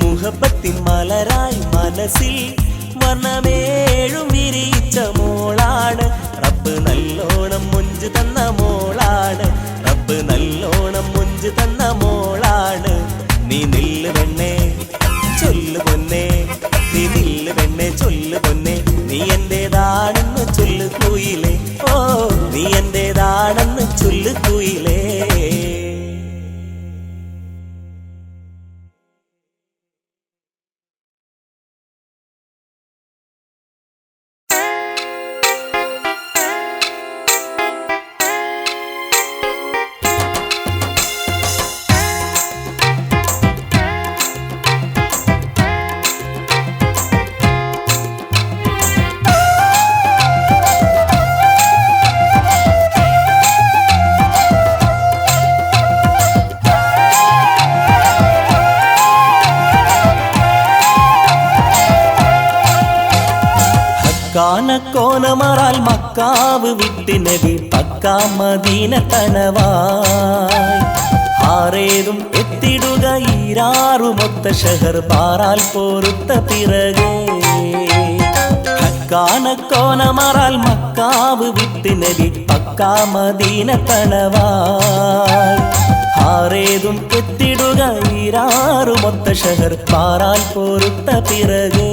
മുഹബത്തിൻ മലരായി മനസ്സിൽ വർണ്ണമേഴും വിരിച്ച മോളാണ് റബ്ബ് നല്ലോണം മൊഞ്ച് തന്ന മോളാണ് റബ്ബ് നല്ലോണം മൊഞ്ച് തന്ന മോളാണ് നീ നില്ല് പെണ്ണേ ചൊല്ലു പൊന്നേ നീ നില്ല് പെണ്ണേ ചൊല്ലു പൊന്നേ നീ എന്റേതാണെന്ന് ചൊല്ലു കുയിലേ ഓ നീ എന്റേതാണെന്ന് ചൊല്ലു കുയിലേ കാനക്കോനമറാൽ മക്കാവ് വിട്ട് നബി പക്കാ മദീന തണവായി ആറേതും എത്തിടുക ഈരാറുമൊത്ത ഷഹർ പാറാൽ പോരുത്ത പിറകെ കാനക്കോനമറാൽ മക്കാവ് വിട്ട് നബി പക്കാ മദീന തണവായി ആറേതും എത്തിടുക ഈരാറുമൊത്ത ഷഹർ പാറാൽ പോരുത്ത പിറകെ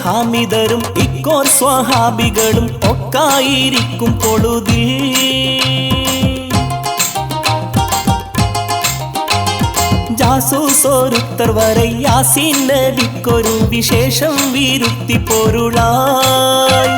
ഹാമിദരും ഇക്കോർ സ്വഹാബികളും ഒക്കായിരിക്കും പൊഴുതിൽ ജാസൂസോരുത്തർ വരെ യാസീൻ നബിക്കൊരു വിശേഷം വീരുത്തി പൊരുളായി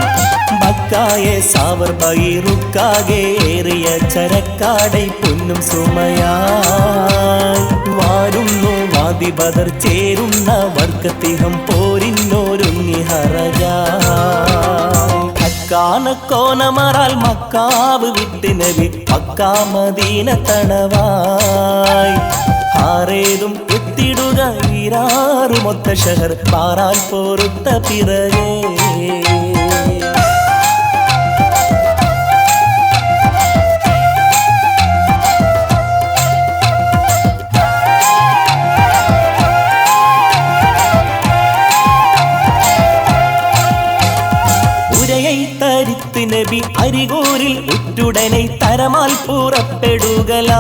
ബക്കായെ സാവർ ബൈറുക്കാകെ ഏറിയ ചരക്കാടൈ പൊന്നും സുമയായി വാരുന്നു വാദി ബദർ ചേരുന്ന വർക്കത്തിഹം പോരിന്നോരുങ്ങി ഹറജാനക്കോനമറാൽ മക്കാവ് വിട്ട് നബി പക്കാ മദീന തണവായി ആറേതും എത്തിടുക ഈരാറുമൊത്ത ഷഹർ പാറാൽ പോരുത്ത പിറകെ നബി അരികൂരിൽ ഉറ്റുടനെ തരമാൽ പുറപ്പെടുകലാൽ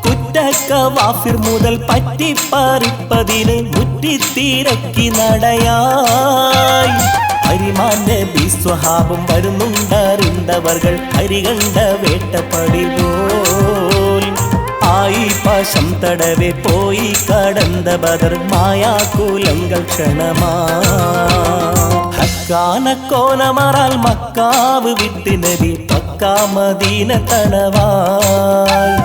കുറ്റക്കവാഫിർ മുതൽ പറ്റിപ്പറിപ്പതിന് മുറ്റിത്തിരക്കി നടയായി ഹരിമാൻ നബി സ്വഹാബും വരുന്നുണ്ടറിന്തവർകൾ ഹരികണ്ട വേട്ടപ്പടി പോൽ ആയി പാശം തടവെ പോയി കടந்த ബദർ മായാകുലങ്ങൾ ക്ഷണമാ ഹക്കാനക്കോനമറാൽ മക്കാവ് വിട്ട് നബി പക്കാ മദീന തണവായി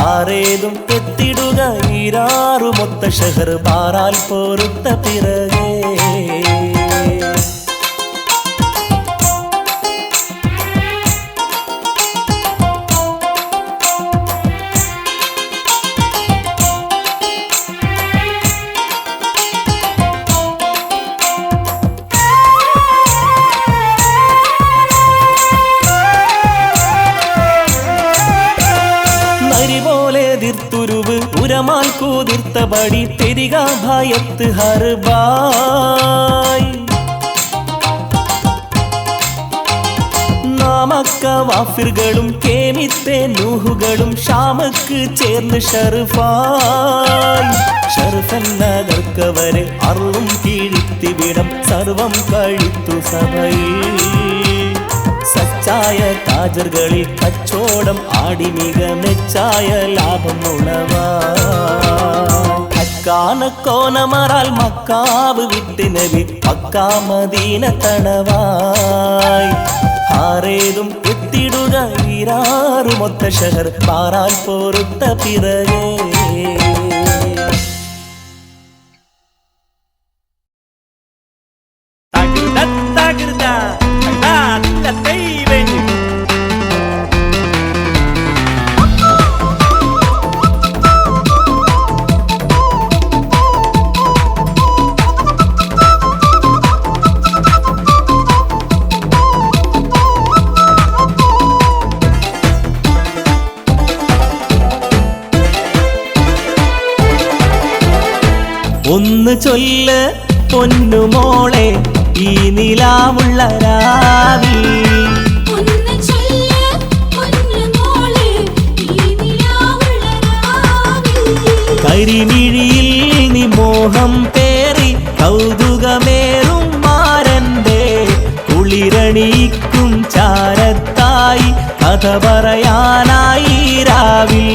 ആറേതും എത്തിടുക ഈരാറുമൊത്ത ഷഹർ പാറാൽ പോരുത്ത പിറകെ എതിർത്തുരുവ് ഉരമാൽ കൂതിർത്തപടി തെരിക ഭയത്ത് ഹർബായ് നാമക്ക വാഫിറുകളും കേമിത്തെ നൂഹുകളും ഷാമക്ക് ചേർന്ന് ഷർഫായ് ഷർഫെന്നകർക്കവരെ അറും കീഴിത്തിവിടം സർവം കഴിത്തു സഭയിൽ സച്ചായ താജർകളിൽ കച്ചോടം ആടി മിക മെച്ചായ ലാഭം ഉളവാനക്കോനമറാൽ മക്കാവ് വിട്ട് നബി പക്കാ മദീന തണവായി ആരേതും എത്തിടുക ഈരാറുമൊത്ത ഷഹർ മാറാൻ പോരുത്ത പിറകേ ഒന്ന് ചൊല്ല് പൊന്നുമോളെ ഈ നിലാവുള്ള രാവിൽ ഒന്ന് ചൊല്ല് പൊന്നുമോളെ ഈ നിലാവുള്ള രാവിൽ കരിമിഴിയിൽ നീ മോഹം പേറി കൗതുകമേറും മാരന്റെ കുളിരണിക്കും ചാരത്തായി കഥ പറയാനായി രാവിൽ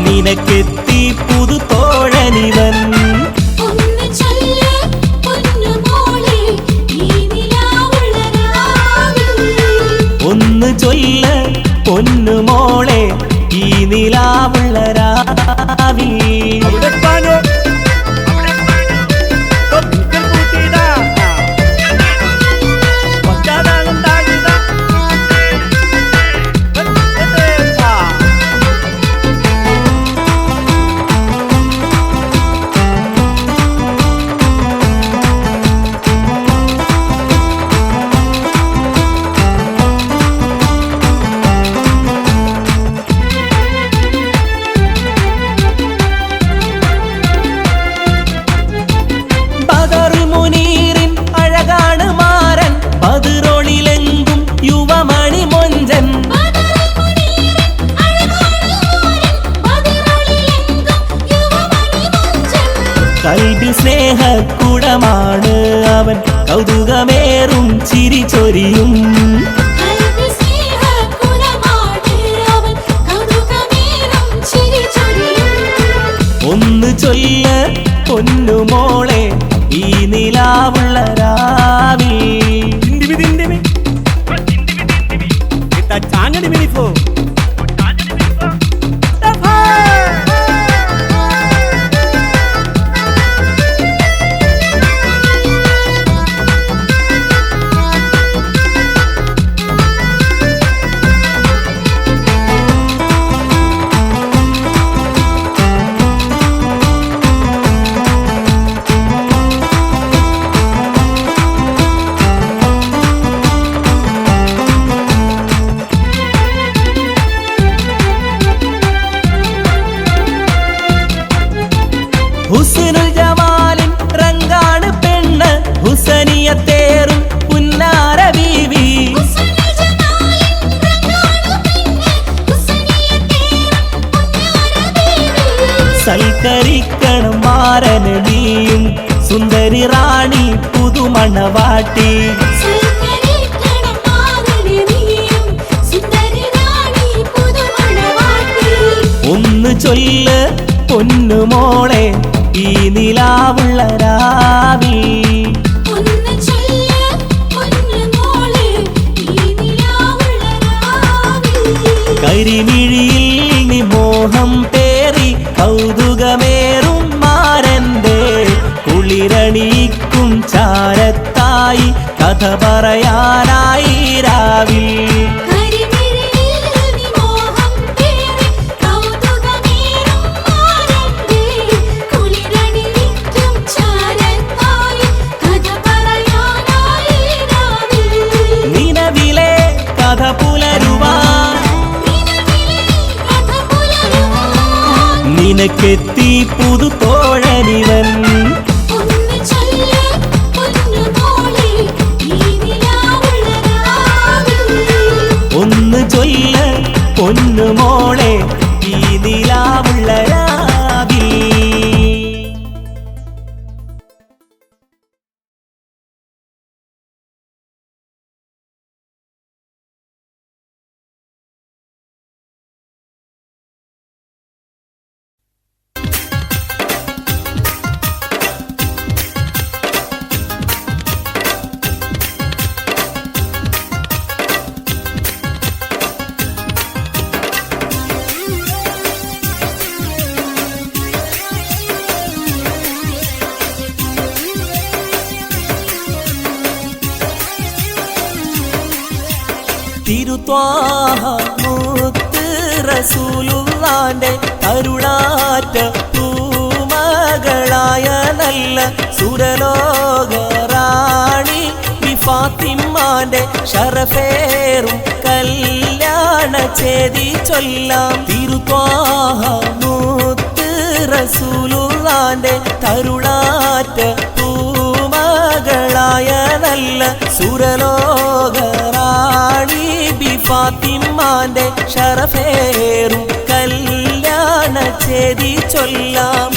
നിനക്കെത്തി പുതു തോഴനിവൻ ഒന്ന് ചൊല്ല് പൊന്നുമോളെ ഈ നിലാവുള്ള രാവിൽ ഒന്ന് ചൊല്ല് പൊന്നുമോളെ ഈ നിലാവുള്ള രാവിൽ കൽബിൽ സ്നേഹക്കുടമാണ് അവൻ കൗതുകമേറും ചിരി ചൊരിയും ഒന്ന് ചൊല്ല് പൊന്നുമോളെ ഈ നിലാവുള്ള രാവിൽ ഹുസ്നുൽ ജമാലിൻ റങ്കാണ് പെണ്ണ് ഹുസനിയത്തേറും പുന്നാര ബീവി സൽക്കരിക്കണം മാരന് നീയും സുന്ദരി റാണി പുതുമണവാട്ടി ഒന്ന് ചൊല്ല് പൊന്നുമോളെ ഈ നിലാവുള്ള രാവിൽ ഒന്ന് ചൊല്ല് പൊന്നുമോളെ ഈ നിലാവുള്ള രാവിൽ കരിമിഴിയിൽ നീ മോഹം പേറി കൗതുകമേറും മാരന്റെ കുളിരണിക്കും ചാരത്തായി ഹായി കഥ പറയാനായി രാവിൽ നിലവിലെ കഥ പുലരുവാൻ നിനക്കെത്തി പുതുതോഴനിവൻ ഒന്ന് ചൊല്ല പൊന്നുമോളെ ഈ നിലാവുള്ള രാവിൽ. തിരുത്വാഹ മുത്ത് റസൂലുള്ളാന്റെ കരുളാറ്റ പൂമകളായ നല്ല സുരലോകറാണി ഫാത്തിമാന്റെ ശറഫേറും കല്യാണ ചേതി ചൊല്ലാം. തിരുത്വാഹ മുത്ത് റസൂലുള്ളാന്റെ കരുളാറ്റ പൂമകളായ നല്ല സുരലോകറാണി ഫാത്തിമാന്റെ ശറഫേറും കല്യാണ ചേതി ചൊല്ലാം.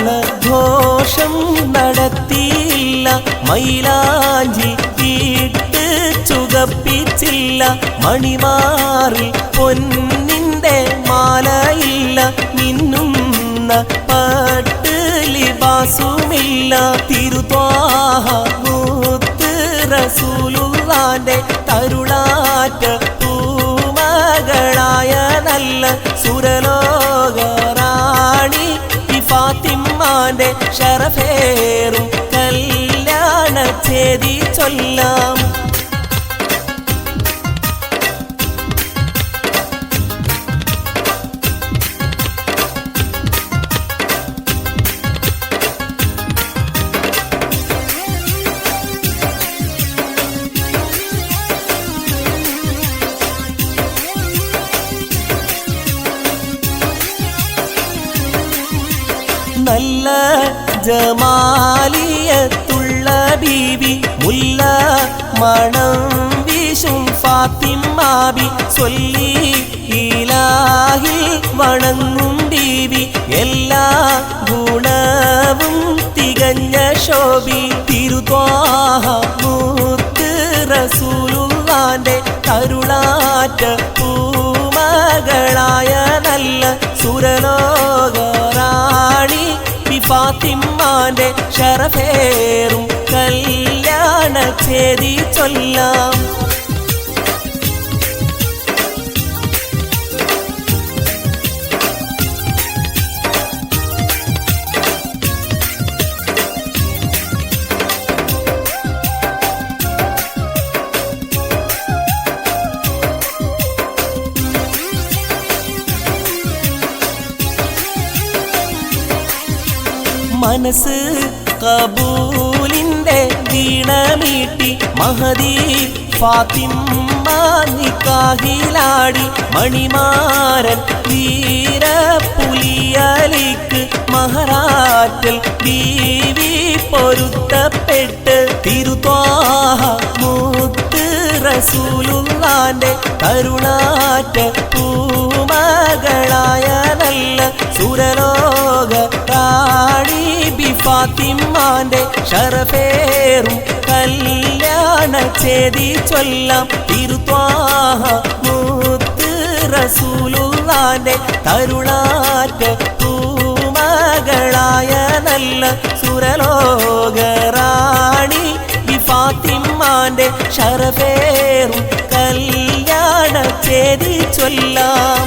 മംഗളഘോഷം നടത്തിയില്ല, മൈലാഞ്ചി ഇട്ട് ചുകപ്പിച്ചില്ല, മണിമാറിൽ പൊന്നിന്റെ മാലയില്ല, മിന്നുന്ന പട്ട് ലിബാസുമില്ല. തിരുത്വാഹ മുത്ത് റസൂലുള്ളാന്റെ തരുളാറ്റ പൂമകളായ നല്ല സുരലോകറാണി ഫാത്തിമാന്റെ ശറഫേറും കല്യാണ ചേതി ചൊല്ലാം. നല്ല ജമാലിയത്തുള്ള ബീവി മുല്ല മണം വീശും ഫാത്തിമാബി ചൊല്ലി ഇലാഹിൽ വണങ്ങും ബീവി എല്ലാ ഗുണവും തികഞ്ഞ ശോഭി. തിരുത്വാഹ മുത്ത് റസൂലുള്ളാന്റെ കരുളാറ്റ പൂമകളായ നല്ല സുരലോകറാണി ഫാത്തിമാന്റെ ശറഫേറും കല്യാണ ചേതി ചൊല്ലാം. മനസ്സ് കബൂലിന്റെ വീണമീട്ടി മഹദി ഫാത്തിമ നിക്കാഹിലാടി മണിമാരൻ വീരപുലിയലിക്ക് മഹറാറ്റൽ ബീവി പൊരുത്തപ്പെട്ട്. തിരുത്വാഹ മുത്ത് റസൂലുള്ളാന്റെ കരുണാറ്റ പൂമകളായ നല്ല സുരലോകറാണി ഫാത്തിമാന്റെ ശറഫേറും കല്യാണ ചേതി ചൊല്ലാം. തിരുത്വാഹ മുത്ത് റസൂലുള്ളാന്റെ തരുളാറ്റ പൂമകളായ നല്ല സുരലോകറാണി ഫാത്തിമാന്റെ ശരഫേറും കല്യാണ ചേരി ചൊല്ലാം.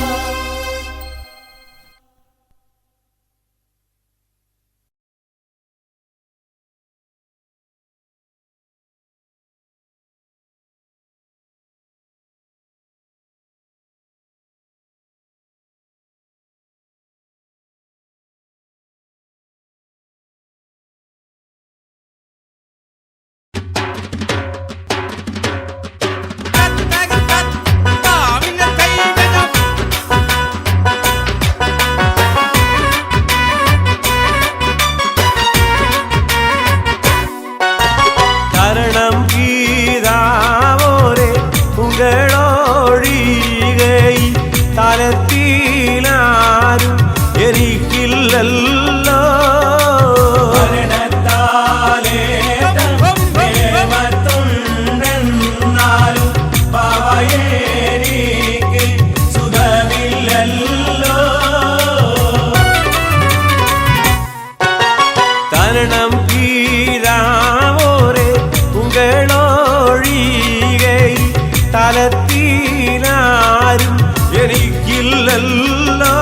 തലത്തിലാരും എനിക്കില്ലല്ലോ ും പാവയേനിക്ക് സുഖമില്ലല്ലോ. തരണം കീഴാവോരെ ഉങ്ങളൊഴികെ തലത്തിലാരും എനിക്കില്ലല്ലോ.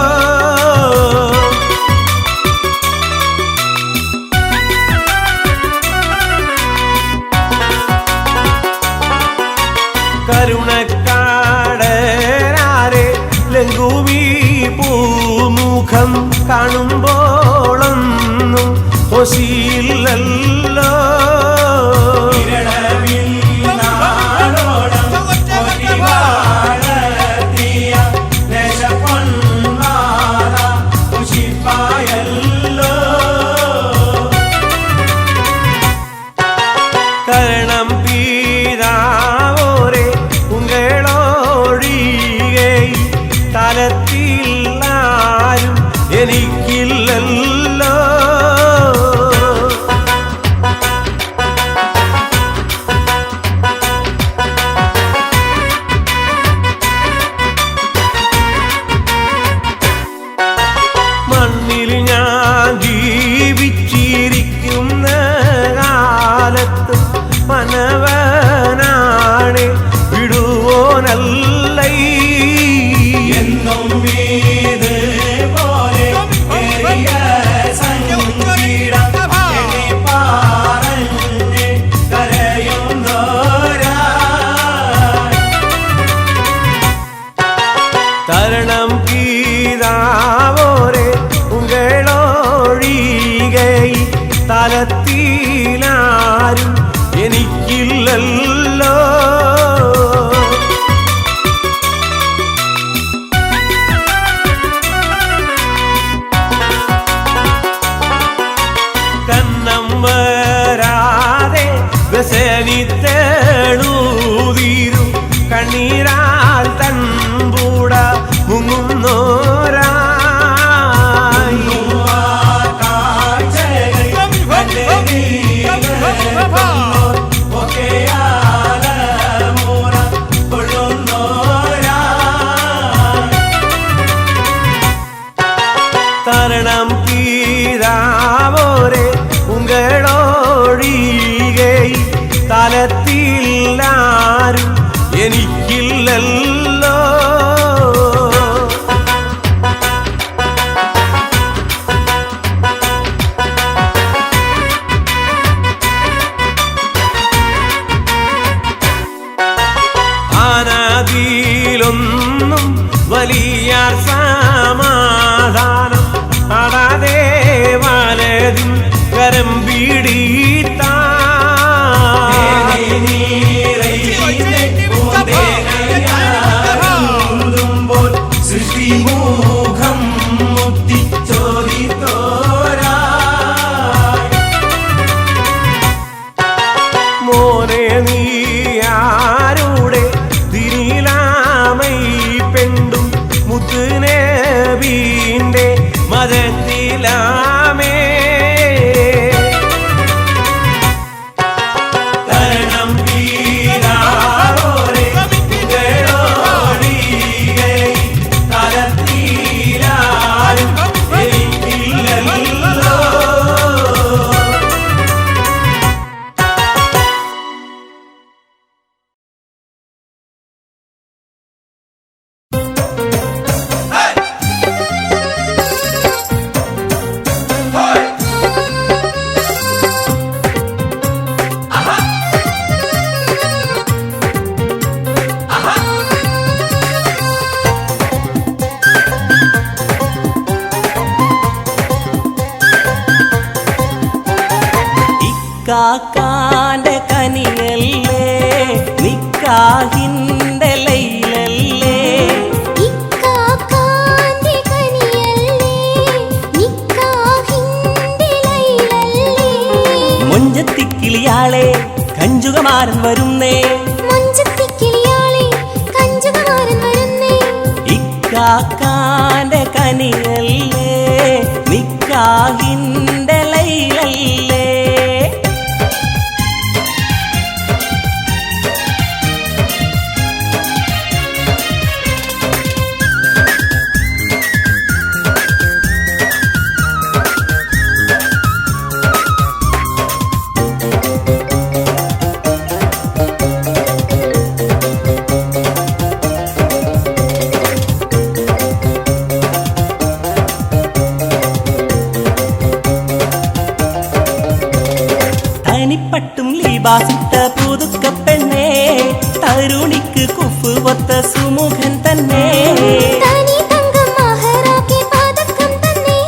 കരുണക്കാടരാരെ ലഘുവീ പൂമുഖം കാണുമ്പോളൊന്നും ഒശിയില്ലല്ലോ. കരണം പീതാവോരെ ഉങ്ങളൊഴികെ തലത്തിലാരും എനിക്കില്ലല്ലോ. മണ്ണിൽ ഞാൻ ജീവിച്ചിരിക്കുന്ന കാലത്ത് മനവനാണ് വിടുവോനല്ല. എന്നും വീട് പോലെ പറഞ്ഞ് കരയുന്നോരാ. തരണം കീഴാവോരെ ഉങ്ങളൊഴികെ തലത്തിലാരും എനിക്കില്ലല്ലോ. കന്നം വരാതെ വ്യസനിത്തേടൂതീരും കണ്ണീരാൽ തൻപൂട മുങ്ങുന്നോരാ. തരണം കീഴാവോരെ ഉങ്ങളൊഴികെ തലത്തിലാരും എനിക്കില്ലല്ലോ. ആനാദിയിലൊന്നും വലിയ സമാധാനം അടാതെ വലതിൻ കരം പിടിത്താ. സൃഷ്ടിമുഖം മുക്തി ചോദിത്തോരാ. മോനെ നീയാരുടെ തിരിലാമൈ പെണ്ടും മുത്തുനബീന്റെ മതത്തിലാമേ. തരണം പീരാവോരെ ഉങ്ങളൊഴികെ ഇക്കാക്കാന്റെ കനിയല്ലേ നിക്കാഹിന്റെ ലൈലല്ലേ ഇക്കാക്കാന്റെ കനിയല്ലേ നിക്കാഹിന്റെ ലൈലല്ലേ മൊഞ്ചത്തിക്കിളിയാളെ കഞ്ചുകമാരൻ വരുന്നേ മൊഞ്ചത്തിക്കിളിയാളെ കഞ്ചുകമാരൻ വരുന്നേ ഇക്കാക്കാന്റെ കനിയല്ലേ നിക്കാഹിന്റെ ലൈലല്ലേ തനിപ്പട്ടും ലീബാസിട്ട പുതുക്ക പെണ്ണേ തരുണിക്ക് കുഫ് ഒത്ത സുമുഖൻ തന്നെ തനി തങ്കം മഹറാക്കി പതക്കം തന്നെ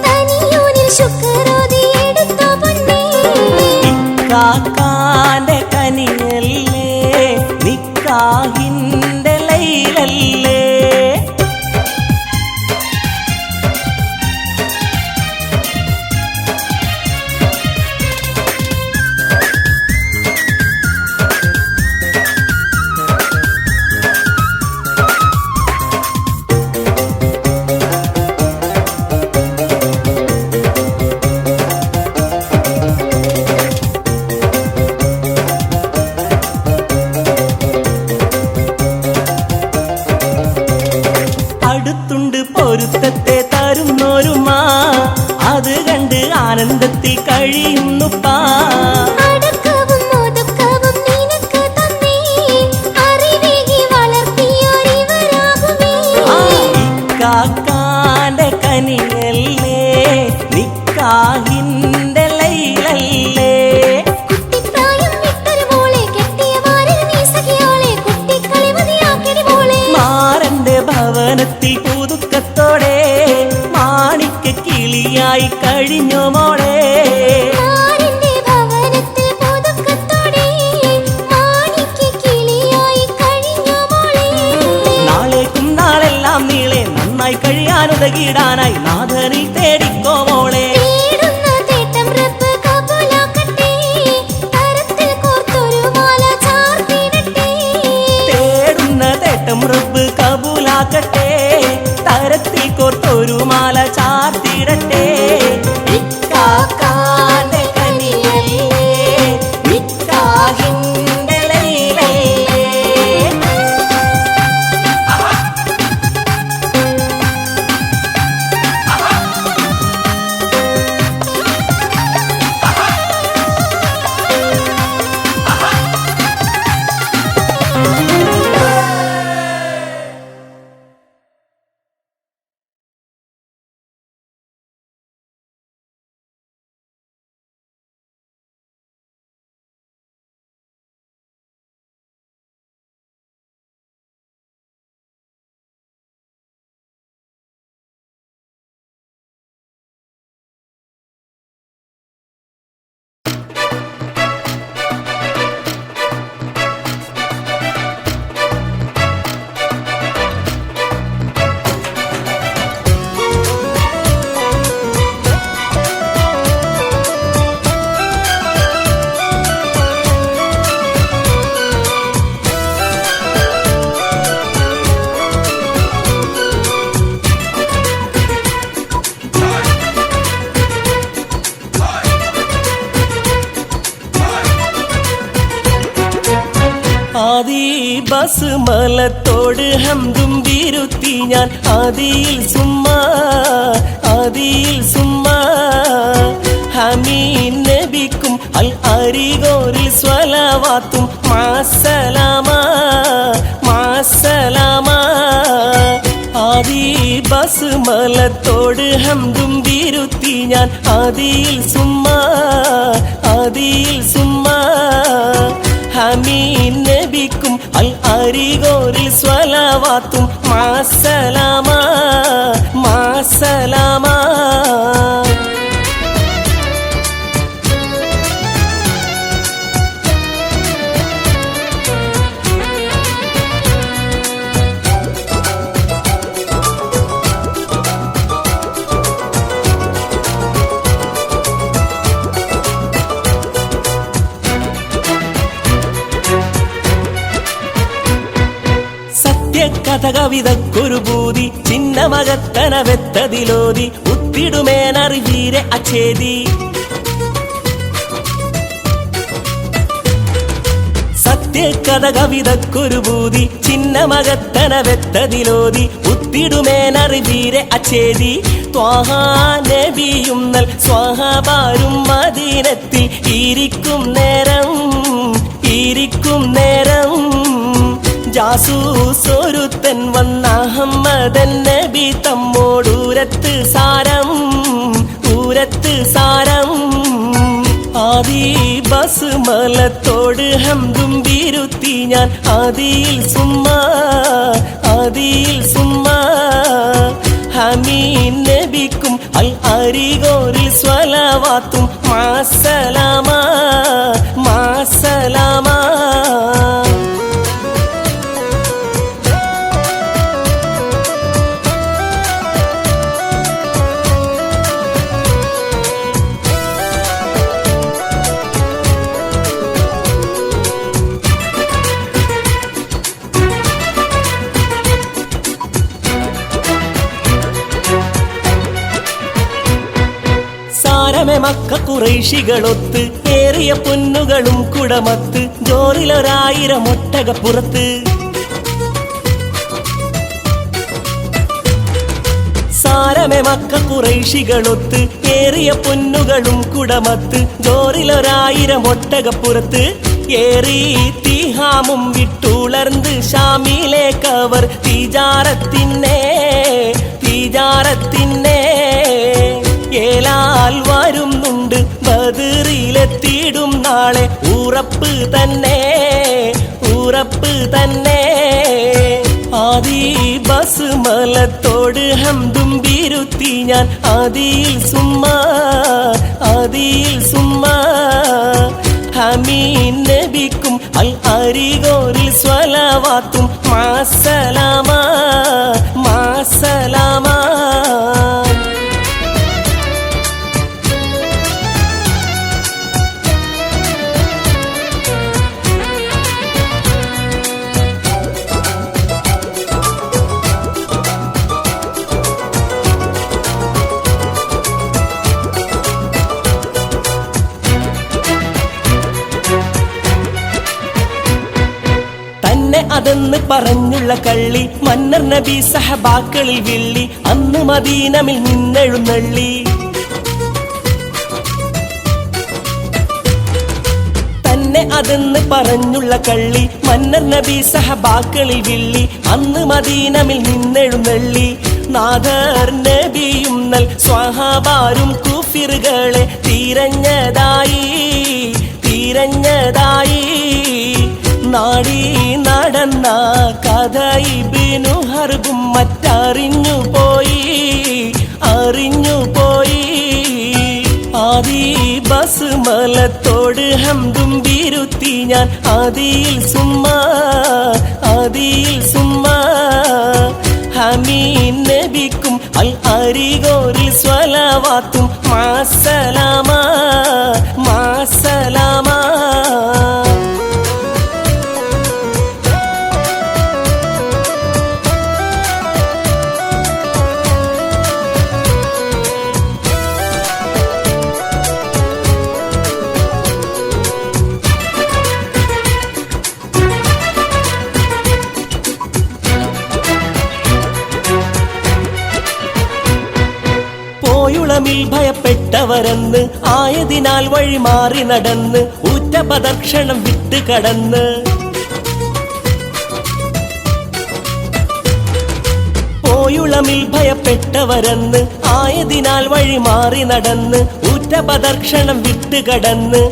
തനിയൂനിൽ ശുക്രോതി എടുത്തോ പൊന്നേ ഇക്കാക്കാന്റെ കനിയല്ലേ നിക്കാഹിന്റെ ലൈലല്ലേ അടുത്തുണ്ട് പൊരുത്തത്തെ തരുന്നോരുമാ അത് കണ്ട് ആനന്ദത്തിൽ കഴിയുന്നുപ്പാ അടക്കവും ഒതുക്കവും നിനക്ക് തന്നേ അറിവേകി വളർത്തിയോരിവരാകുമേ ഇക്കാക്കാന്റെ കനിയല്ലേ നിക്കാഹിന്റെ ലൈലല്ലേ കുട്ടിപ്രായം വിട്ടൊരു മോളെ കെട്ടിയ വാരിൽ നീ സഖിയോളെ കുട്ടിക്കളി മതിയാക്കിടി മോളെ മാറന്റെ ഭവനത്തിൽ പുതുക്കത്തോടെ മാണിക്ക കിളിയായി കഴിഞ്ഞു മോളെ മാറിന്റെ ഭവനത്തിൽ പുതുക്കത്തോടെ മാണിക്യ കിളിയായി കഴിഞ്ഞു മോളെ നാളേക്കും നാളെല്ലാം നീളെ നന്നായി കഴിയാനുതകിടാനായി നാഥനിൽ തേടിക്കോ മോളെ തേടുന്ന തേട്ടം റബ്ബ് കബൂലാക്കട്ടെ തരത്തിൽ കോർത്തൊരു മാല ചാർത്തിടട്ടെ തേടുന്ന തേട്ടം റബ്ബ് കബൂലാക്കട്ടെ തരത്തിൽ കോർത്തൊരു മാല ചാർത്തിടട്ടെ ഇക്കാക്കാന്റെ കനിയല്ലേ നിക്കാഹിന്റെ ലൈലല്ലേ ബസുമലത്തോട് ഹംദും ബിരുത്തി ഞാൻ ആദിയിൽ സുമ്മാ ഹമീൻ നബിക്കും അൽ അരികോരിൽ സ്വലവാത്തും മാസലാമാ ആദി ബസുമലത്തോട് ഹംദും ബിരുത്തി ഞാൻ ആദിയിൽ സുമ്മാ ഹമീൻ നബിക്കും അൽ അരികോരിൽ സ്വലവാത്തും മാസലാമാ കഥകവിതക്കൊരു ഭൂതി ചിന്നമകത്തന വെത്തതിലോതി ഉത്തിടുമേനറിവീരെ അച്ഛേദി സത്യകഥകവിതക്കൊരു ഭൂതി ചിന്നമകത്തന വെത്തതിലോതി ഉത്തിടുമേനറിവീരെ അച്ഛേദി ത്വാഹാ നബിയും നൽ സ്വഹബാരും മദീനത്തിൽ ഇരിക്കും നേരം ജാസൂസ് ഒരുത്തൻ വന്ന അഹമ്മദൻ നബി തമ്മോടൂരത്ത് സാരം ആദി ബസ്മലത്തോട് ഹംദും ബിരുത്തി ഞാൻ ആദിയിൽ സുമ്മാ ഹമീൻ നബിക്കും അൽ അരികോരിൽ സ്വലവാത്തും മാസലാമാ സാരമെ മക്ക കുറൈശികളൊത്ത് ഏറിയ പൊന്നുകളും കുടമത്ത് ജോറിലൊരായിരം ഒട്ടകപ്പുറത്ത് സാരമെ മക്ക കുറൈശികളൊത്ത് ഏറിയ പൊന്നുകളും കുടമത്ത് ജോറിലൊരായിരം ഒട്ടകപ്പുറത്ത് ഏറി തിഹാമും വിട്ടുളർന്ന് ഷാമിലേക്കവർ തീജാറത്തിന്നെ ഏലാൽ വരുന്നുണ്ട് ബദറിലെത്തിയിടും നാളെ ഉറപ്പ് തന്നെ ആദി ബസ്മലത്തോട് ഹംദും ബിരുത്തി ഞാൻ ആദിയിൽ സുമ്മാ ഹമീൻ നബിക്കും അൽ അരികോരിൽ സ്വലവാത്തും മാസലാമാ അതെന്ന് പറഞ്ഞുള്ള കള്ളി മന്നർ നബി സഹബാക്കളിൽ വിള്ളി അന്ന് മദീനമിൽ നിന്നെഴുന്നള്ളി തന്നെ അതെന്ന് പറഞ്ഞുള്ള കള്ളി മന്നർ നബി സഹബാക്കളിൽ വിള്ളി അന്ന് മദീനമിൽ നിന്നെഴുന്നള്ളി നാദർ നബിയും നൽ സ്വഹബാരും കുഫിറുകളെ തിരഞ്ഞതായി നാടി നടന്ന കഥ ഇബ്നു ഹർബും മറ്ററിഞ്ഞുപോയി ആദി ബസ്മലത്തോട് ഹംദും ബിരുത്തി ഞാൻ ആദിയിൽ സുമ്മാ ഹമീൻ നബിക്കും അൽ അരികോരിൽ സ്വലവാത്തും മാസലാമാ പോയുളമിൽ ഭയപ്പെട്ടവരെന്ന് ആയതിനാൽ വഴി മാറി നടന്ന് ഉറ്റപദർക്ഷണം വിട്ട് കടന്ന് പോയുളമിൽ ഭയപ്പെട്ടവരെന്ന് ആയതിനാൽ വഴി മാറി നടന്ന് ഉറ്റപദർക്ഷണം വിട്ട് കടന്ന്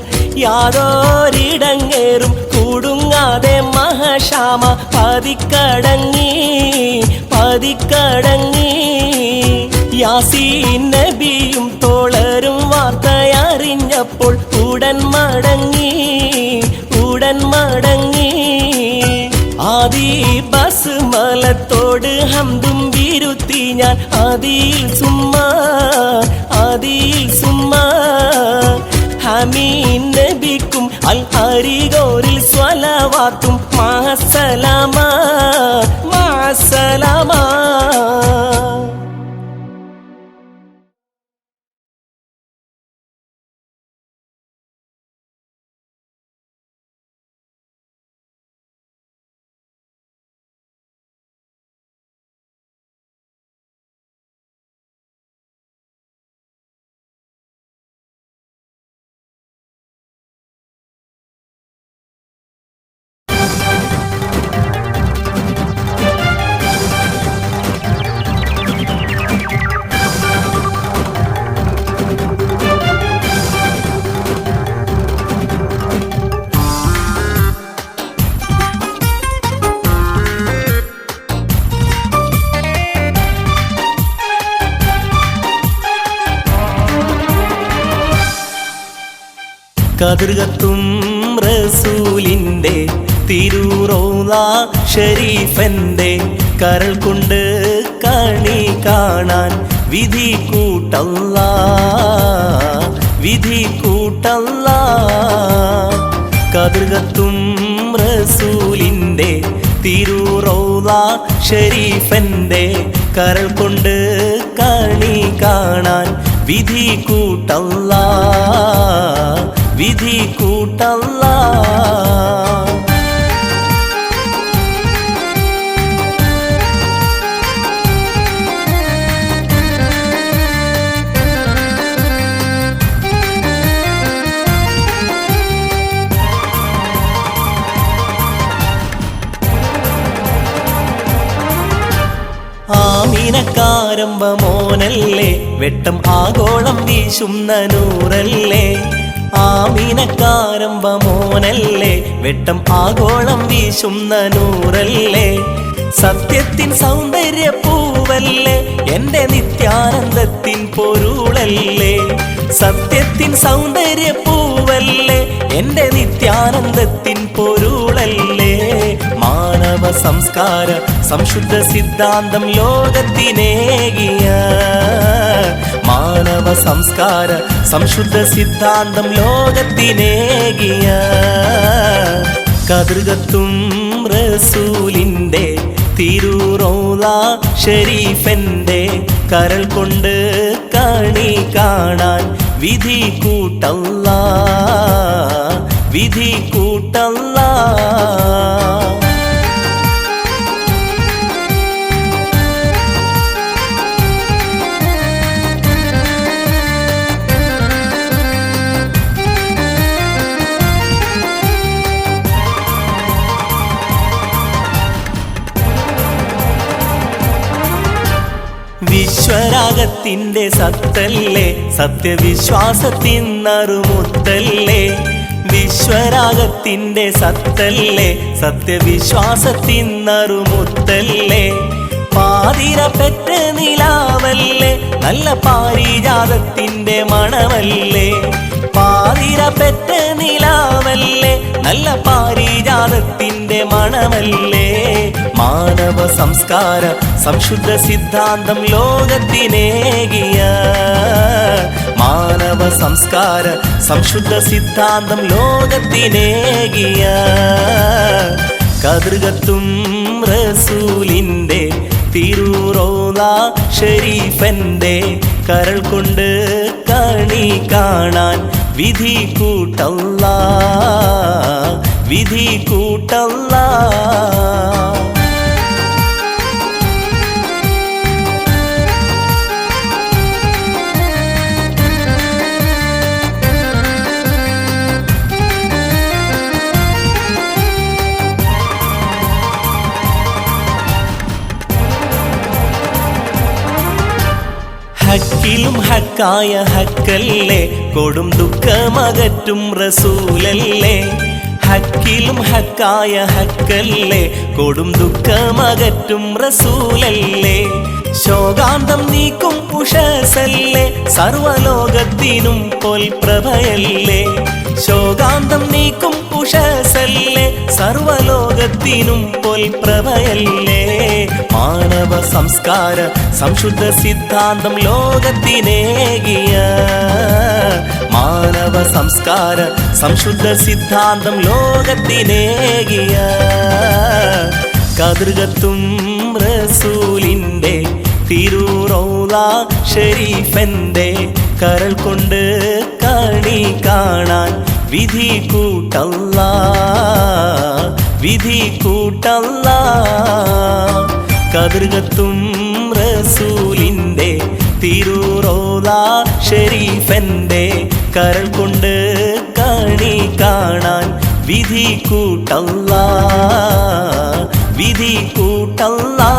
യാതൊരിടങ്ങേറും കൂടുങ്ങാതെ മഹാശാമ പതിക്കടങ്ങി യാസീൻ നബിയും തോളരും വാർത്തയറിഞ്ഞപ്പോൾ ഉടൻ മടങ്ങി ആദി ബസ്മലത്തോട് ഹംദും ബിരുത്തി ഞാൻ ആദിയിൽ സുമ്മാ ഹമീൻ നബിക്കും അൽ അരികോരിൽ സ്വലവാത്തും മാസലാമാ കതിർകത്തും റസൂലിൻ്റെ തിരുറൗള ഷരീഫന്റെ കരൾ കൊണ്ട് കണി കാണാൻ വിധി കൂട്ടല്ലാ വിധി കൂട്ടല്ലാ കതിർകത്തും റസൂലിൻ്റെ തിരുറൗള ഷരീഫന്റെ കരൾ കൊണ്ട് കണി കാണാൻ വിധി കൂട്ടല്ലാ വിധി കൂട്ടല്ലാ ആമീനക്കാരമ്പ മോനല്ലേ വെട്ടം ആഗോളം വീശുന്ന നൂറല്ലേ ആമീനക്കാരമ്പ മോനല്ലേ വെട്ടം ആഗോളം വീശുന്ന നൂറല്ലേ സത്യത്തിൻ സൗന്ദര്യ പൂവല്ലേ എൻ്റെ നിത്യാനന്ദത്തിൻ പൊരുളല്ലേ സത്യത്തിൻ സൗന്ദര്യ പൂവല്ലേ എൻ്റെ നിത്യാനന്ദത്തിൻ പൊരുളല്ലേ മാനവ സംസ്കാര സംശുദ്ധ സിദ്ധാന്തം ലോകത്തിനേകിയ മാനവ സംസ്കാര സംശുദ്ധ സിദ്ധാന്തം ലോകത്തിനേകിയ കതിർകത്തും റസൂലിൻ്റെ തിരുറൗള ഷരീഫന്റെ കരൾ കൊണ്ട് കണി കാണാൻ വിധി കൂട്ടല്ലാ വിധി കൂട്ടല്ലാ വിശ്വരാഗത്തിൻ്റെ സത്തല്ലേ സത്യവിശ്വാസത്തിൻ നറുമുത്തല്ലേ വിശ്വരാഗത്തിൻ്റെ സത്തല്ലേ സത്യവിശ്വാസത്തിൻ നറുമുത്തല്ലേ പാതിര പെറ്റ നിലാവല്ലേ നല്ല പാരിജാതത്തിൻ്റെ മണമല്ലേ പാതിര പെറ്റ നിലാവല്ലേ നല്ല പാരിജാതത്തിൻ്റെ മണമല്ലേ മാനവ സംസ്കാര സംശുദ്ധ സിദ്ധാന്തം ലോകത്തിനേകിയ മാനവ സംസ്കാര സംശുദ്ധ സിദ്ധാന്തം ലോകത്തിനേകിയ കതിർകത്തും റസൂലിൻ്റെ തിരുറൗള ഷരീഫന്റെ കരൾ കൊണ്ട് കണി കാണാൻ വിധി കൂട്ടല്ലാ വിധി കൂട്ടല്ലാ ഹക്കിലും ഹക്കായ ഹക്കല്ലേ കൊടും ദുഃഖമകറ്റും റസൂലല്ലേ ഹക്കിലും ഹക്കായ ഹക്കല്ലേ കൊടും ദുഃഖമകറ്റും റസൂലല്ലേ ശോകാന്തം നീക്കും ഉഷസല്ലേ സർവലോകത്തിനും പൊൽപ്രഭയല്ലേ ശോകാന്തം നീക്കും ഉഷസല്ലേ സർവലോകത്തിനും പൊൽപ്രഭയല്ലേ മാനവ സംസ്കാര സംശുദ്ധ സിദ്ധാന്തം ലോകത്തിനേകിയ മാനവ സംസ്കാര സംശുദ്ധ സിദ്ധാന്തം ലോകത്തിനേകിയ കതിർകത്തും റസൂലിൻ്റെ തിരുറൗള ഷരീഫന്റെ കരൾ കൊണ്ട് കണി കാണാൻ വിധി കൂട്ടല്ലാ വിധി കൂട്ടല്ലാ കതിർകത്തും റസൂലിൻ്റെ തിരുറൗള ഷരീഫന്റെ കരൾ കൊണ്ട് കണി കാണാൻ വിധി കൂട്ടല്ലാ വിധി കൂട്ടല്ലാ